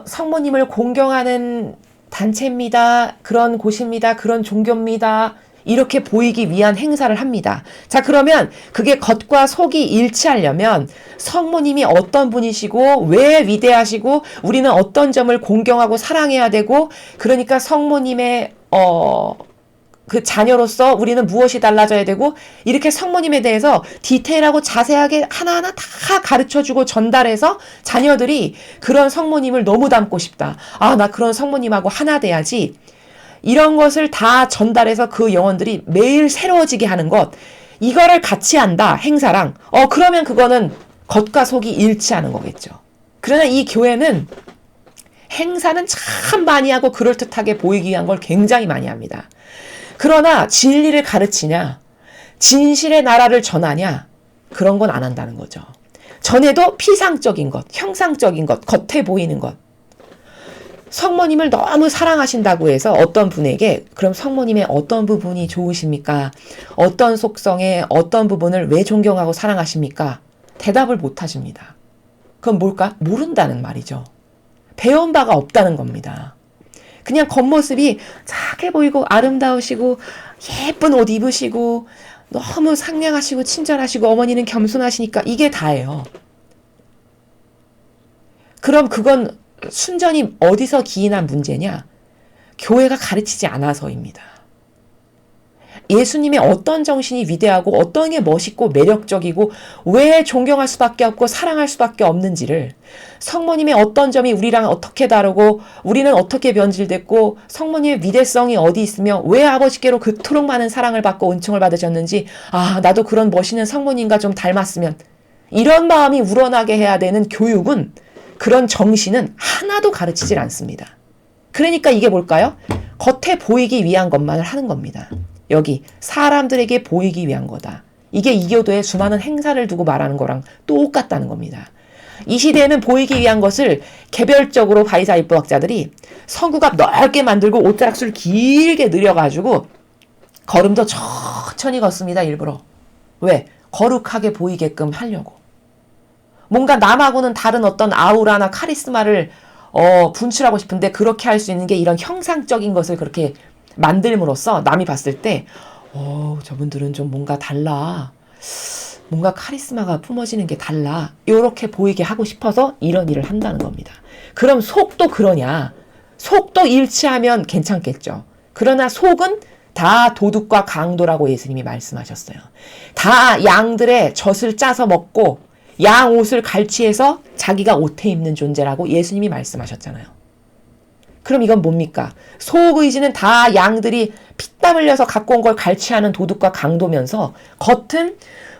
성모님을 공경하는 단체입니다. 그런 곳입니다. 그런 종교입니다. 이렇게 보이기 위한 행사를 합니다. 자, 그러면 그게 겉과 속이 일치하려면 성모님이 어떤 분이시고 왜 위대하시고 우리는 어떤 점을 공경하고 사랑해야 되고 그러니까 성모님의 그 자녀로서 우리는 무엇이 달라져야 되고 이렇게 성모님에 대해서 디테일하고 자세하게 하나하나 다 가르쳐주고 전달해서 자녀들이 그런 성모님을 너무 닮고 싶다. 나 그런 성모님하고 하나 돼야지. 이런 것을 다 전달해서 그 영혼들이 매일 새로워지게 하는 것. 이거를 같이 한다. 행사랑. 그러면 그거는 겉과 속이 일치하는 거겠죠. 그러나 이 교회는 행사는 참 많이 하고 그럴듯하게 보이기 위한 걸 굉장히 많이 합니다. 그러나 진리를 가르치냐, 진실의 나라를 전하냐, 그런 건 안 한다는 거죠. 전에도 피상적인 것, 형상적인 것, 겉에 보이는 것. 성모님을 너무 사랑하신다고 해서 어떤 분에게 그럼 성모님의 어떤 부분이 좋으십니까? 어떤 속성의 어떤 부분을 왜 존경하고 사랑하십니까? 대답을 못 하십니다. 그건 뭘까? 모른다는 말이죠. 배운 바가 없다는 겁니다. 그냥 겉모습이 착해 보이고 아름다우시고 예쁜 옷 입으시고 너무 상냥하시고 친절하시고 어머니는 겸손하시니까 이게 다예요. 그럼 그건 순전히 어디서 기인한 문제냐? 교회가 가르치지 않아서입니다. 예수님의 어떤 정신이 위대하고 어떤 게 멋있고 매력적이고 왜 존경할 수밖에 없고 사랑할 수밖에 없는지를 성모님의 어떤 점이 우리랑 어떻게 다르고 우리는 어떻게 변질됐고 성모님의 위대성이 어디 있으며 왜 아버지께로 그토록 많은 사랑을 받고 은총을 받으셨는지 나도 그런 멋있는 성모님과 좀 닮았으면 이런 마음이 우러나게 해야 되는 교육은 그런 정신은 하나도 가르치질 않습니다. 그러니까 이게 뭘까요? 겉에 보이기 위한 것만을 하는 겁니다. 여기 사람들에게 보이기 위한 거다. 이게 이교도의 수많은 행사를 두고 말하는 거랑 똑같다는 겁니다. 이 시대에는 보이기 위한 것을 개별적으로 바리사이법학자들이 성구갑 넓게 만들고 옷자락수를 길게 늘여가지고 걸음도 천천히 걷습니다. 일부러. 왜? 거룩하게 보이게끔 하려고. 뭔가 남하고는 다른 어떤 아우라나 카리스마를 분출하고 싶은데 그렇게 할 수 있는 게 이런 형상적인 것을 그렇게 만들므로써 남이 봤을 때 저분들은 좀 뭔가 달라. 뭔가 카리스마가 뿜어지는 게 달라. 이렇게 보이게 하고 싶어서 이런 일을 한다는 겁니다. 그럼 속도 그러냐? 속도 일치하면 괜찮겠죠. 그러나 속은 다 도둑과 강도라고 예수님이 말씀하셨어요. 다 양들의 젖을 짜서 먹고 양 옷을 갈취해서 자기가 옷에 입는 존재라고 예수님이 말씀하셨잖아요. 그럼 이건 뭡니까? 속의지는 다 양들이 피땀 흘려서 갖고 온 걸 갈취하는 도둑과 강도면서 겉은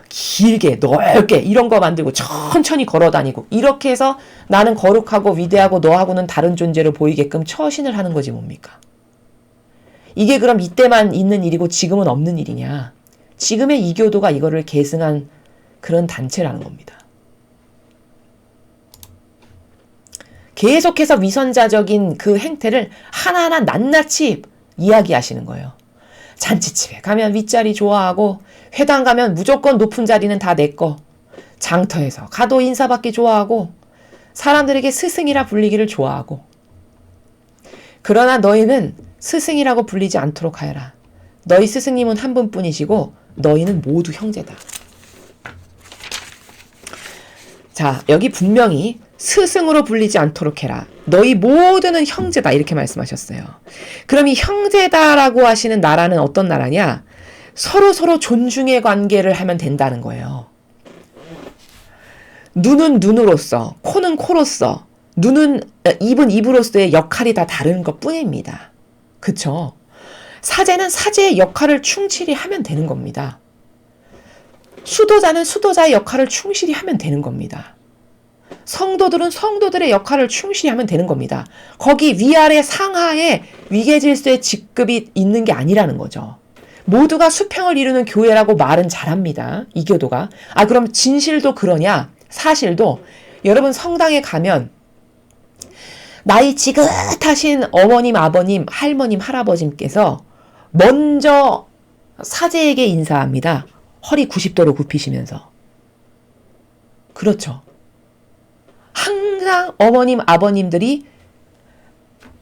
길게 넓게 이런 거 만들고 천천히 걸어다니고 이렇게 해서 나는 거룩하고 위대하고 너하고는 다른 존재로 보이게끔 처신을 하는 거지 뭡니까? 이게 그럼 이때만 있는 일이고 지금은 없는 일이냐? 지금의 이교도가 이거를 계승한 그런 단체라는 겁니다. 계속해서 위선자적인 그 행태를 하나하나 낱낱이 이야기하시는 거예요. 잔치집에 가면 윗자리 좋아하고 회당 가면 무조건 높은 자리는 다 내 거. 장터에서 가도 인사받기 좋아하고 사람들에게 스승이라 불리기를 좋아하고 그러나 너희는 스승이라고 불리지 않도록 하여라. 너희 스승님은 한 분뿐이시고 너희는 모두 형제다. 자, 여기 분명히 스승으로 불리지 않도록 해라. 너희 모두는 형제다. 이렇게 말씀하셨어요. 그럼 이 형제다라고 하시는 나라는 어떤 나라냐? 서로 존중의 관계를 하면 된다는 거예요. 눈은 눈으로서, 코는 코로서, 입은 입으로서의 역할이 다 다른 것 뿐입니다. 그쵸? 사제는 사제의 역할을 충실히 하면 되는 겁니다. 수도자는 수도자의 역할을 충실히 하면 되는 겁니다. 성도들은 성도들의 역할을 충실히 하면 되는 겁니다. 거기 위아래 상하에 위계질서의 직급이 있는 게 아니라는 거죠. 모두가 수평을 이루는 교회라고 말은 잘합니다. 이 교도가. 그럼 진실도 그러냐? 사실도 여러분 성당에 가면 나이 지긋하신 어머님, 아버님, 할머님, 할아버님께서 먼저 사제에게 인사합니다. 허리 90도로 굽히시면서. 그렇죠. 항상 어머님, 아버님들이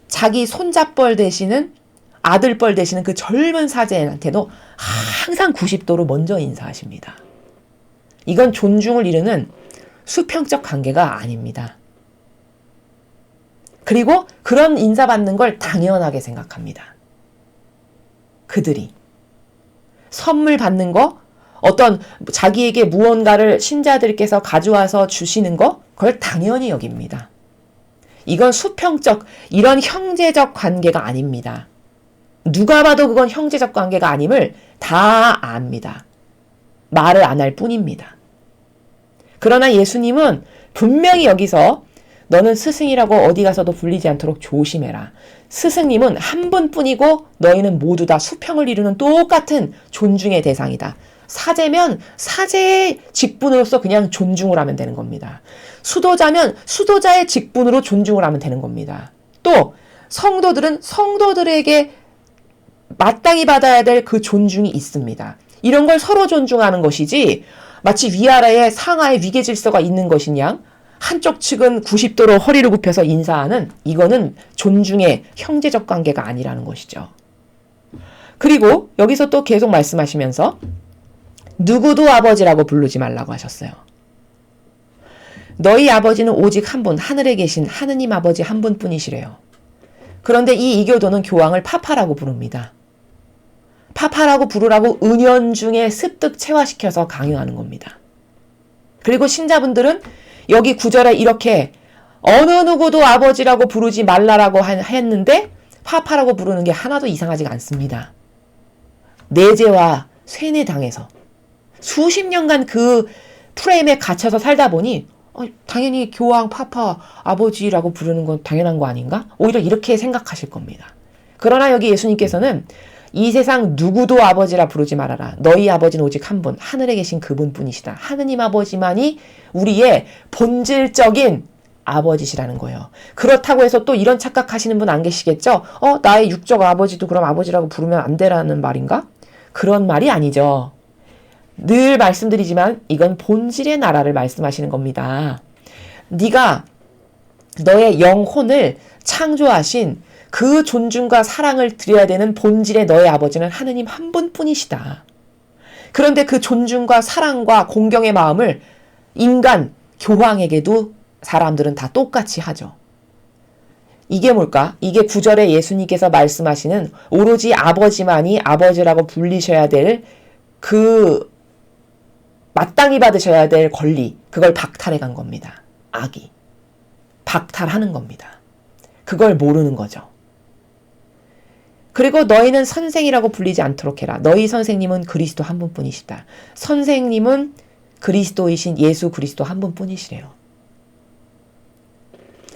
자기 손자뻘 되시는 아들뻘 되시는 그 젊은 사제한테도 항상 90도로 먼저 인사하십니다. 이건 존중을 이루는 수평적 관계가 아닙니다. 그리고 그런 인사받는 걸 당연하게 생각합니다. 그들이 선물 받는 거, 어떤 자기에게 무언가를 신자들께서 가져와서 주시는 거, 그걸 당연히 여깁니다. 이건 수평적, 이런 형제적 관계가 아닙니다. 누가 봐도 그건 형제적 관계가 아님을 다 압니다. 말을 안 할 뿐입니다. 그러나 예수님은 분명히 여기서 너는 스승이라고 어디 가서도 불리지 않도록 조심해라. 스승님은 한 분뿐이고 너희는 모두 다 수평을 이루는 똑같은 존중의 대상이다. 사제면 사제의 직분으로서 그냥 존중을 하면 되는 겁니다. 수도자면 수도자의 직분으로 존중을 하면 되는 겁니다. 또 성도들은 성도들에게 마땅히 받아야 될 그 존중이 있습니다. 이런 걸 서로 존중하는 것이지 마치 위아래에 상하에 위계질서가 있는 것이냐, 한쪽 측은 90도로 허리를 굽혀서 인사하는, 이거는 존중의 형제적 관계가 아니라는 것이죠. 그리고 여기서 또 계속 말씀하시면서 누구도 아버지라고 부르지 말라고 하셨어요. 너희 아버지는 오직 한 분, 하늘에 계신 하느님 아버지 한 분뿐이시래요. 그런데 이 이교도는 교황을 파파라고 부릅니다. 파파라고 부르라고 은연중에 습득 체화시켜서 강요하는 겁니다. 그리고 신자분들은 여기 구절에 이렇게 어느 누구도 아버지라고 부르지 말라라고 했는데 파파라고 부르는 게 하나도 이상하지가 않습니다. 내재와 쇠뇌당해서 수십 년간 그 프레임에 갇혀서 살다 보니 당연히 교황, 파파, 아버지라고 부르는 건 당연한 거 아닌가? 오히려 이렇게 생각하실 겁니다. 그러나 여기 예수님께서는 이 세상 누구도 아버지라 부르지 말아라. 너희 아버지는 오직 한 분, 하늘에 계신 그분뿐이시다. 하느님 아버지만이 우리의 본질적인 아버지시라는 거예요. 그렇다고 해서 또 이런 착각하시는 분 안 계시겠죠? 나의 육적 아버지도 그럼 아버지라고 부르면 안 되라는 말인가? 그런 말이 아니죠. 늘 말씀드리지만 이건 본질의 나라를 말씀하시는 겁니다. 네가 너의 영혼을 창조하신 그 존중과 사랑을 드려야 되는 본질의 너의 아버지는 하느님 한 분뿐이시다. 그런데 그 존중과 사랑과 공경의 마음을 인간, 교황에게도 사람들은 다 똑같이 하죠. 이게 뭘까? 이게 9절에 예수님께서 말씀하시는 오로지 아버지만이 아버지라고 불리셔야 될 그 마땅히 받으셔야 될 권리, 그걸 박탈해 간 겁니다. 악이. 박탈하는 겁니다. 그걸 모르는 거죠. 그리고 너희는 선생이라고 불리지 않도록 해라. 너희 선생님은 그리스도 한 분뿐이시다. 선생님은 그리스도이신 예수 그리스도 한 분뿐이시래요.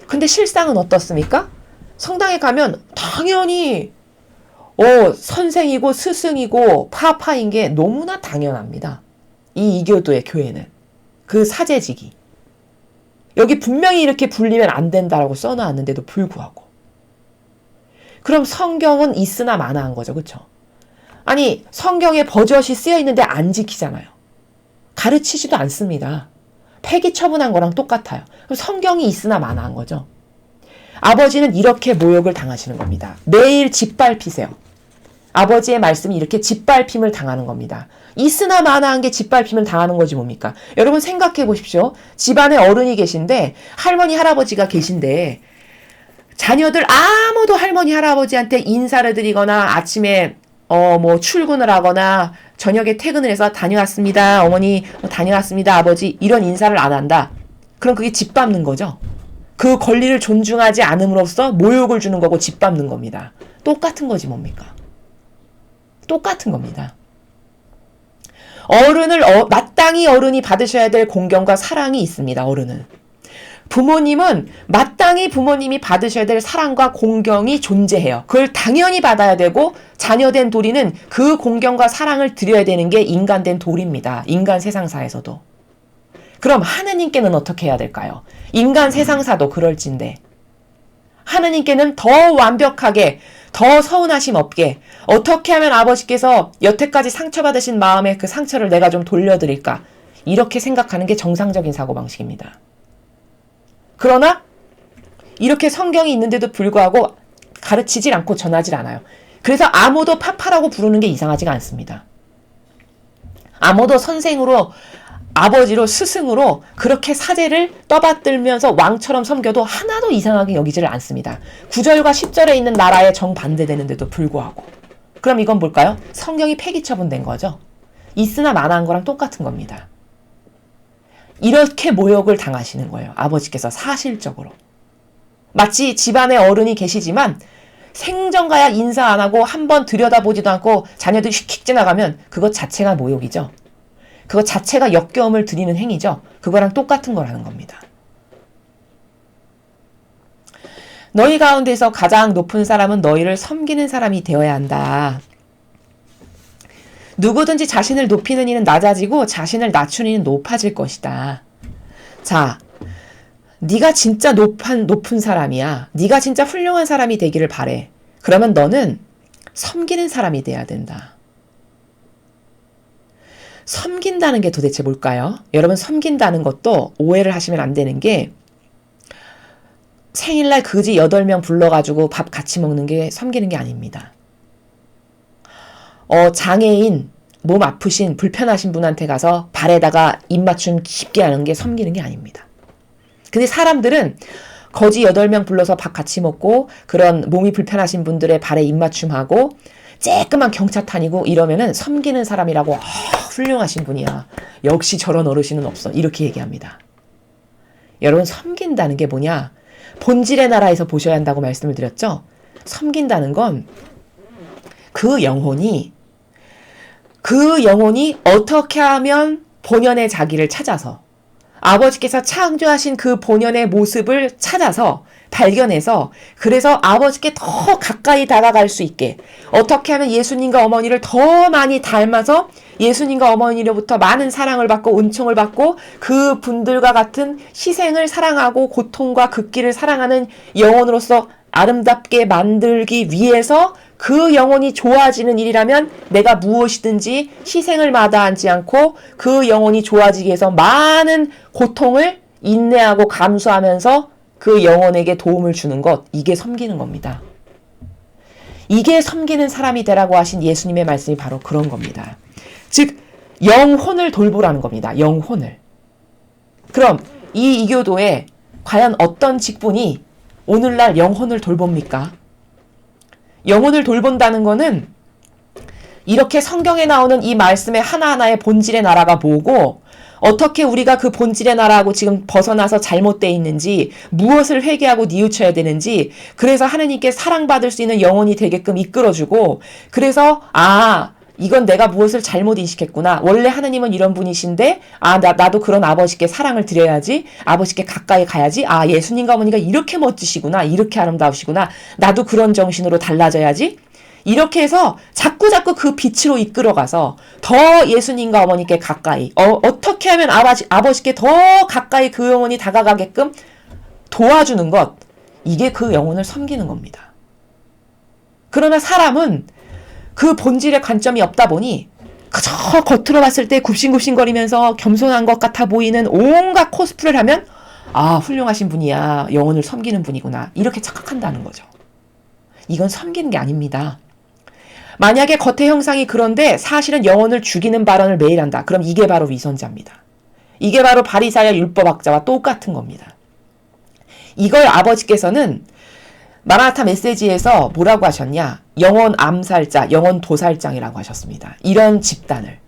근데 실상은 어떻습니까? 성당에 가면 당연히 선생이고 스승이고 파파인 게 너무나 당연합니다. 이 이교도의 교회는. 그 사제직이. 여기 분명히 이렇게 불리면 안 된다라고 써놨는데도 불구하고. 그럼 성경은 있으나 마나한 거죠. 그렇죠? 아니 성경에 버젓이 쓰여 있는데 안 지키잖아요. 가르치지도 않습니다. 폐기 처분한 거랑 똑같아요. 그럼 성경이 있으나 마나한 거죠. 아버지는 이렇게 모욕을 당하시는 겁니다. 매일 짓밟히세요. 아버지의 말씀이 이렇게 짓밟힘을 당하는 겁니다. 있으나 마나한 게 짓밟힘을 당하는 거지 뭡니까? 여러분 생각해 보십시오. 집안에 어른이 계신데 할머니 할아버지가 계신데 자녀들 아무도 할머니 할아버지한테 인사를 드리거나 아침에 출근을 하거나 저녁에 퇴근을 해서 다녀왔습니다. 어머니 다녀왔습니다. 아버지 이런 인사를 안 한다. 그럼 그게 짓밟는 거죠. 그 권리를 존중하지 않음으로써 모욕을 주는 거고 짓밟는 겁니다. 똑같은 거지 뭡니까? 똑같은 겁니다. 어른을 마땅히 어른이 받으셔야 될 공경과 사랑이 있습니다. 어른은. 부모님은 마땅히 부모님이 받으셔야 될 사랑과 공경이 존재해요. 그걸 당연히 받아야 되고 자녀된 도리는 그 공경과 사랑을 드려야 되는 게 인간된 도리입니다. 인간 세상사에서도. 그럼 하느님께는 어떻게 해야 될까요? 인간 세상사도 그럴진데 하느님께는 더 완벽하게 더 서운하심 없게 어떻게 하면 아버지께서 여태까지 상처받으신 마음의 그 상처를 내가 좀 돌려드릴까? 이렇게 생각하는 게 정상적인 사고방식입니다. 그러나 이렇게 성경이 있는데도 불구하고 가르치질 않고 전하질 않아요. 그래서 아무도 파파라고 부르는 게 이상하지가 않습니다. 아무도 선생으로 아버지로 스승으로 그렇게 사제를 떠받들면서 왕처럼 섬겨도 하나도 이상하게 여기지를 않습니다. 9절과 10절에 있는 나라에 정반대되는데도 불구하고. 그럼 이건 뭘까요? 성경이 폐기 처분된 거죠. 있으나 마나한 거랑 똑같은 겁니다. 이렇게 모욕을 당하시는 거예요. 아버지께서 사실적으로. 마치 집안에 어른이 계시지만 생전가야 인사 안 하고 한번 들여다보지도 않고 자녀들이 휙휙 지나가면 그것 자체가 모욕이죠. 그것 자체가 역겨움을 드리는 행위죠. 그거랑 똑같은 거라는 겁니다. 너희 가운데서 가장 높은 사람은 너희를 섬기는 사람이 되어야 한다. 누구든지 자신을 높이는 이는 낮아지고 자신을 낮추는 이는 높아질 것이다. 자, 네가 진짜 높은 사람이야. 네가 진짜 훌륭한 사람이 되기를 바래. 그러면 너는 섬기는 사람이 돼야 된다. 섬긴다는 게 도대체 뭘까요? 여러분 섬긴다는 것도 오해를 하시면 안 되는 게 생일날 그지 8명 불러가지고 밥 같이 먹는 게 섬기는 게 아닙니다. 장애인, 몸 아프신, 불편하신 분한테 가서 발에다가 입맞춤 깊게 하는 게 섬기는 게 아닙니다. 근데 사람들은 거지 8명 불러서 밥 같이 먹고 그런 몸이 불편하신 분들의 발에 입맞춤하고 쬐끄만 경차탄이고 이러면은 섬기는 사람이라고 훌륭하신 분이야. 역시 저런 어르신은 없어. 이렇게 얘기합니다. 여러분 섬긴다는 게 뭐냐? 본질의 나라에서 보셔야 한다고 말씀을 드렸죠? 섬긴다는 건 그 영혼이 어떻게 하면 본연의 자기를 찾아서 아버지께서 창조하신 그 본연의 모습을 찾아서 발견해서 그래서 아버지께 더 가까이 다가갈 수 있게 어떻게 하면 예수님과 어머니를 더 많이 닮아서 예수님과 어머니로부터 많은 사랑을 받고 은총을 받고 그 분들과 같은 희생을 사랑하고 고통과 극기를 사랑하는 영혼으로서 아름답게 만들기 위해서 그 영혼이 좋아지는 일이라면 내가 무엇이든지 희생을 마다하지 않고 그 영혼이 좋아지기 위해서 많은 고통을 인내하고 감수하면서 그 영혼에게 도움을 주는 것, 이게 섬기는 겁니다. 이게 섬기는 사람이 되라고 하신 예수님의 말씀이 바로 그런 겁니다. 즉 영혼을 돌보라는 겁니다. 영혼을. 그럼 이 이교도에 과연 어떤 직분이 오늘날 영혼을 돌봅니까? 영혼을 돌본다는 거는 이렇게 성경에 나오는 이 말씀의 하나하나의 본질의 나라가 뭐고 어떻게 우리가 그 본질의 나라하고 지금 벗어나서 잘못되어 있는지 무엇을 회개하고 뉘우쳐야 되는지 그래서 하나님께 사랑받을 수 있는 영혼이 되게끔 이끌어주고 그래서 이건 내가 무엇을 잘못 인식했구나. 원래 하나님은 이런 분이신데 나도 그런 아버지께 사랑을 드려야지. 아버지께 가까이 가야지. 예수님과 어머니가 이렇게 멋지시구나. 이렇게 아름다우시구나. 나도 그런 정신으로 달라져야지. 이렇게 해서 자꾸자꾸 그 빛으로 이끌어가서 더 예수님과 어머니께 가까이 어떻게 하면 아버지께 더 가까이 그 영혼이 다가가게끔 도와주는 것. 이게 그 영혼을 섬기는 겁니다. 그러나 사람은 그 본질의 관점이 없다 보니 그저 겉으로 봤을 때 굽신굽신거리면서 겸손한 것 같아 보이는 온갖 코스프레를 하면 훌륭하신 분이야. 영혼을 섬기는 분이구나. 이렇게 착각한다는 거죠. 이건 섬기는 게 아닙니다. 만약에 겉의 형상이 그런데 사실은 영혼을 죽이는 발언을 매일 한다. 그럼 이게 바로 위선자입니다. 이게 바로 바리사야 율법학자와 똑같은 겁니다. 이걸 아버지께서는 마라나타 메시지에서 뭐라고 하셨냐? 영혼 암살자, 영혼 도살장이라고 하셨습니다. 이런 집단을.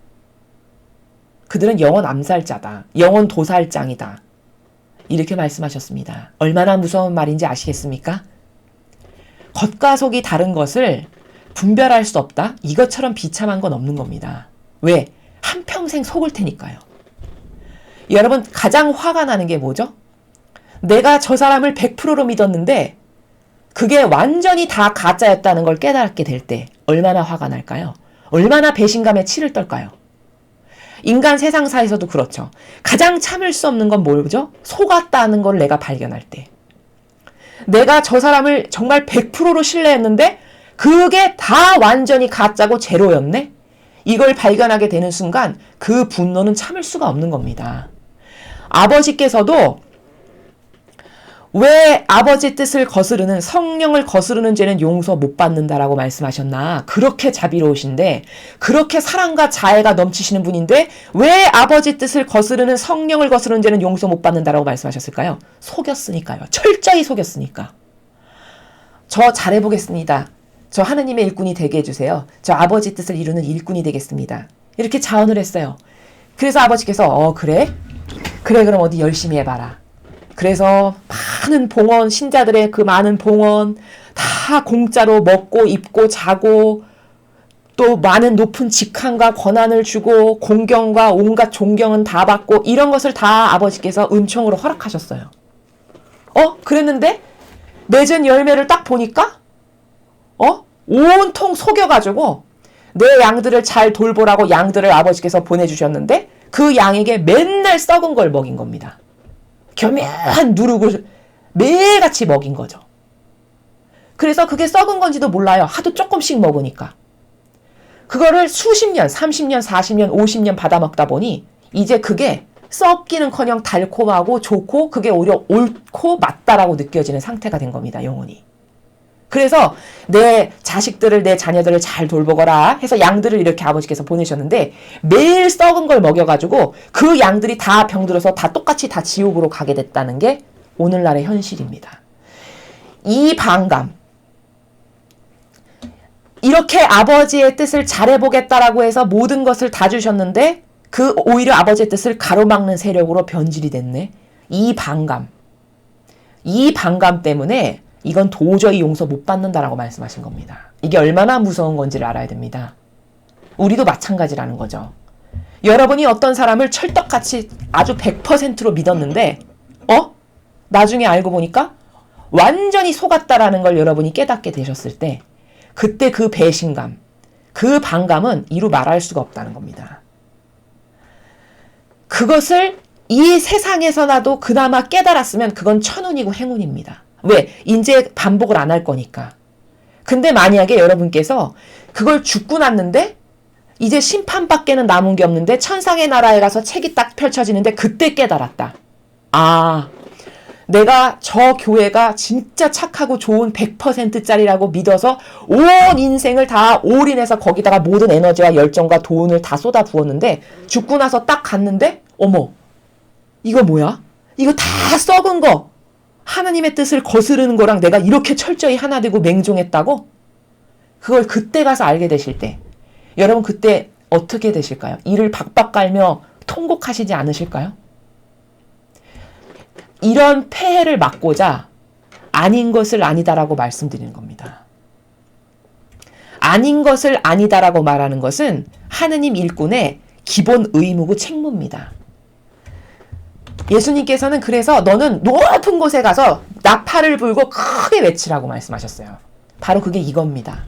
그들은 영혼 암살자다. 영혼 도살장이다. 이렇게 말씀하셨습니다. 얼마나 무서운 말인지 아시겠습니까? 겉과 속이 다른 것을 분별할 수 없다? 이것처럼 비참한 건 없는 겁니다. 왜? 한평생 속을 테니까요. 여러분 가장 화가 나는 게 뭐죠? 내가 저 사람을 100%로 믿었는데 그게 완전히 다 가짜였다는 걸 깨닫게 될 때 얼마나 화가 날까요? 얼마나 배신감에 치를 떨까요? 인간 세상사에서도 그렇죠. 가장 참을 수 없는 건 뭐죠? 속았다는 걸 내가 발견할 때. 내가 저 사람을 정말 100%로 신뢰했는데 그게 다 완전히 가짜고 제로였네? 이걸 발견하게 되는 순간 그 분노는 참을 수가 없는 겁니다. 아버지께서도 왜 아버지 뜻을 거스르는 성령을 거스르는 죄는 용서 못 받는다라고 말씀하셨나? 그렇게 자비로우신데 그렇게 사랑과 자애가 넘치시는 분인데 왜 아버지 뜻을 거스르는 성령을 거스르는 죄는 용서 못 받는다라고 말씀하셨을까요? 속였으니까요. 철저히 속였으니까. 저 잘해보겠습니다. 저 하느님의 일꾼이 되게 해주세요. 저 아버지 뜻을 이루는 일꾼이 되겠습니다. 이렇게 자언을 했어요. 그래서 아버지께서 그래? 그럼 어디 열심히 해봐라. 그래서 많은 봉헌, 신자들의 그 많은 봉헌 다 공짜로 먹고 입고 자고 또 많은 높은 직함과 권한을 주고 공경과 온갖 존경은 다 받고 이런 것을 다 아버지께서 은총으로 허락하셨어요. 그랬는데 맺은 열매를 딱 보니까 온통 속여가지고 내 양들을 잘 돌보라고 양들을 아버지께서 보내주셨는데 그 양에게 맨날 썩은 걸 먹인 겁니다. 겸연 누룩을 매일같이 먹인 거죠. 그래서 그게 썩은 건지도 몰라요. 하도 조금씩 먹으니까. 그거를 수십 년, 30년, 40년, 50년 받아먹다 보니 이제 그게 썩기는커녕 달콤하고 좋고 그게 오히려 옳고 맞다라고 느껴지는 상태가 된 겁니다. 영혼이. 그래서 내 자식들을 내 자녀들을 잘 돌보거라 해서 양들을 이렇게 아버지께서 보내셨는데 매일 썩은 걸 먹여가지고 그 양들이 다 병들어서 다 똑같이 다 지옥으로 가게 됐다는 게 오늘날의 현실입니다. 이 반감, 이렇게 아버지의 뜻을 잘해보겠다라고 해서 모든 것을 다 주셨는데 그 오히려 아버지의 뜻을 가로막는 세력으로 변질이 됐네. 이 반감 때문에 이건 도저히 용서 못 받는다라고 말씀하신 겁니다. 이게 얼마나 무서운 건지를 알아야 됩니다. 우리도 마찬가지라는 거죠. 여러분이 어떤 사람을 철떡같이 아주 100%로 믿었는데 나중에 알고 보니까 완전히 속았다라는 걸 여러분이 깨닫게 되셨을 때 그때 그 배신감, 그 반감은 이루 말할 수가 없다는 겁니다. 그것을 이 세상에서라도 그나마 깨달았으면 그건 천운이고 행운입니다. 왜? 이제 반복을 안 할 거니까. 근데 만약에 여러분께서 그걸 죽고 났는데 이제 심판밖에는 남은 게 없는데 천상의 나라에 가서 책이 딱 펼쳐지는데 그때 깨달았다. 내가 저 교회가 진짜 착하고 좋은 100%짜리라고 믿어서 온 인생을 다 올인해서 거기다가 모든 에너지와 열정과 돈을 다 쏟아 부었는데 죽고 나서 딱 갔는데 어머 이거 뭐야? 이거 다 썩은 거 하나님의 뜻을 거스르는 거랑 내가 이렇게 철저히 하나 되고 맹종했다고? 그걸 그때 가서 알게 되실 때 여러분 그때 어떻게 되실까요? 이를 박박 깔며 통곡하시지 않으실까요? 이런 폐해를 막고자 아닌 것을 아니다라고 말씀드리는 겁니다. 아닌 것을 아니다라고 말하는 것은 하느님 일꾼의 기본 의무고 책무입니다. 예수님께서는 그래서 너는 높은 곳에 가서 나팔을 불고 크게 외치라고 말씀하셨어요. 바로 그게 이겁니다.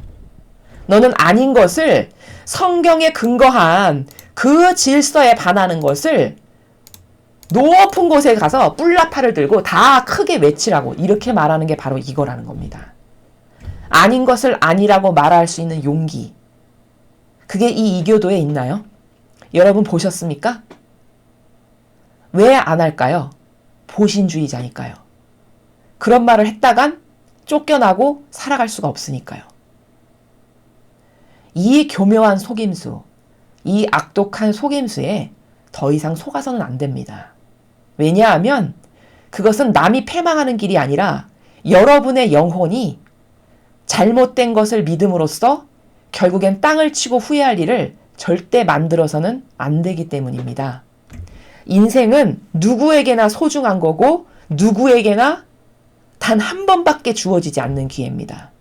너는 아닌 것을 성경에 근거한 그 질서에 반하는 것을 높은 곳에 가서 뿔나팔을 들고 다 크게 외치라고 이렇게 말하는 게 바로 이거라는 겁니다. 아닌 것을 아니라고 말할 수 있는 용기. 그게 이 이교도에 있나요? 여러분 보셨습니까? 왜 안 할까요? 보신주의자니까요. 그런 말을 했다간 쫓겨나고 살아갈 수가 없으니까요. 이 교묘한 속임수, 이 악독한 속임수에 더 이상 속아서는 안 됩니다. 왜냐하면 그것은 남이 패망하는 길이 아니라 여러분의 영혼이 잘못된 것을 믿음으로써 결국엔 땅을 치고 후회할 일을 절대 만들어서는 안 되기 때문입니다. 인생은 누구에게나 소중한 거고 누구에게나 단 한 번밖에 주어지지 않는 기회입니다.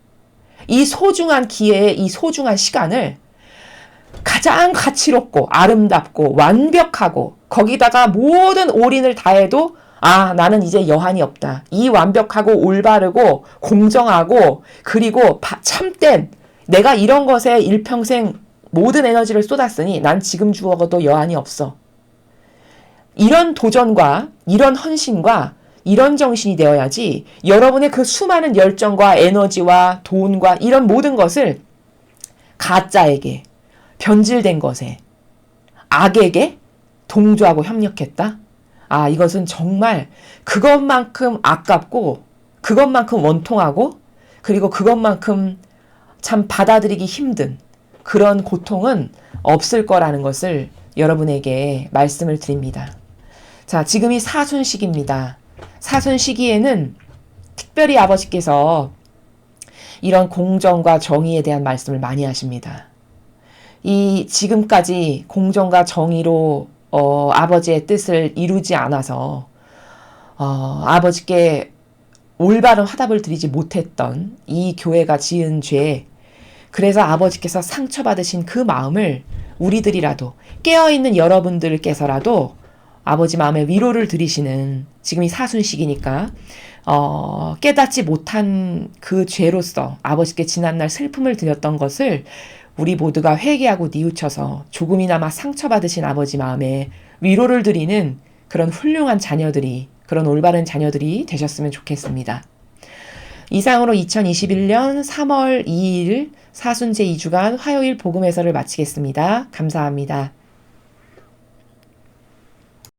이 소중한 기회에 이 소중한 시간을 가장 가치롭고 아름답고 완벽하고 거기다가 모든 올인을 다해도 나는 이제 여한이 없다. 이 완벽하고 올바르고 공정하고 그리고 참된 내가 이런 것에 일평생 모든 에너지를 쏟았으니 난 지금 죽어도 여한이 없어. 이런 도전과 이런 헌신과 이런 정신이 되어야지 여러분의 그 수많은 열정과 에너지와 돈과 이런 모든 것을 가짜에게 변질된 것에 악에게 동조하고 협력했다? 이것은 정말 그것만큼 아깝고 그것만큼 원통하고 그리고 그것만큼 참 받아들이기 힘든 그런 고통은 없을 거라는 것을 여러분에게 말씀을 드립니다. 자, 지금이 사순시기입니다. 사순시기에는 특별히 아버지께서 이런 공정과 정의에 대한 말씀을 많이 하십니다. 이 지금까지 공정과 정의로 아버지의 뜻을 이루지 않아서 아버지께 올바른 화답을 드리지 못했던 이 교회가 지은 죄, 그래서 아버지께서 상처받으신 그 마음을 우리들이라도 깨어있는 여러분들께서라도 아버지 마음에 위로를 드리시는 지금이 사순시기니까 깨닫지 못한 그 죄로서 아버지께 지난날 슬픔을 드렸던 것을 우리 모두가 회개하고 뉘우쳐서 조금이나마 상처받으신 아버지 마음에 위로를 드리는 그런 훌륭한 자녀들이, 그런 올바른 자녀들이 되셨으면 좋겠습니다. 이상으로 2021년 3월 2일 사순제 2주간 화요일 복음 해설을 마치겠습니다. 감사합니다.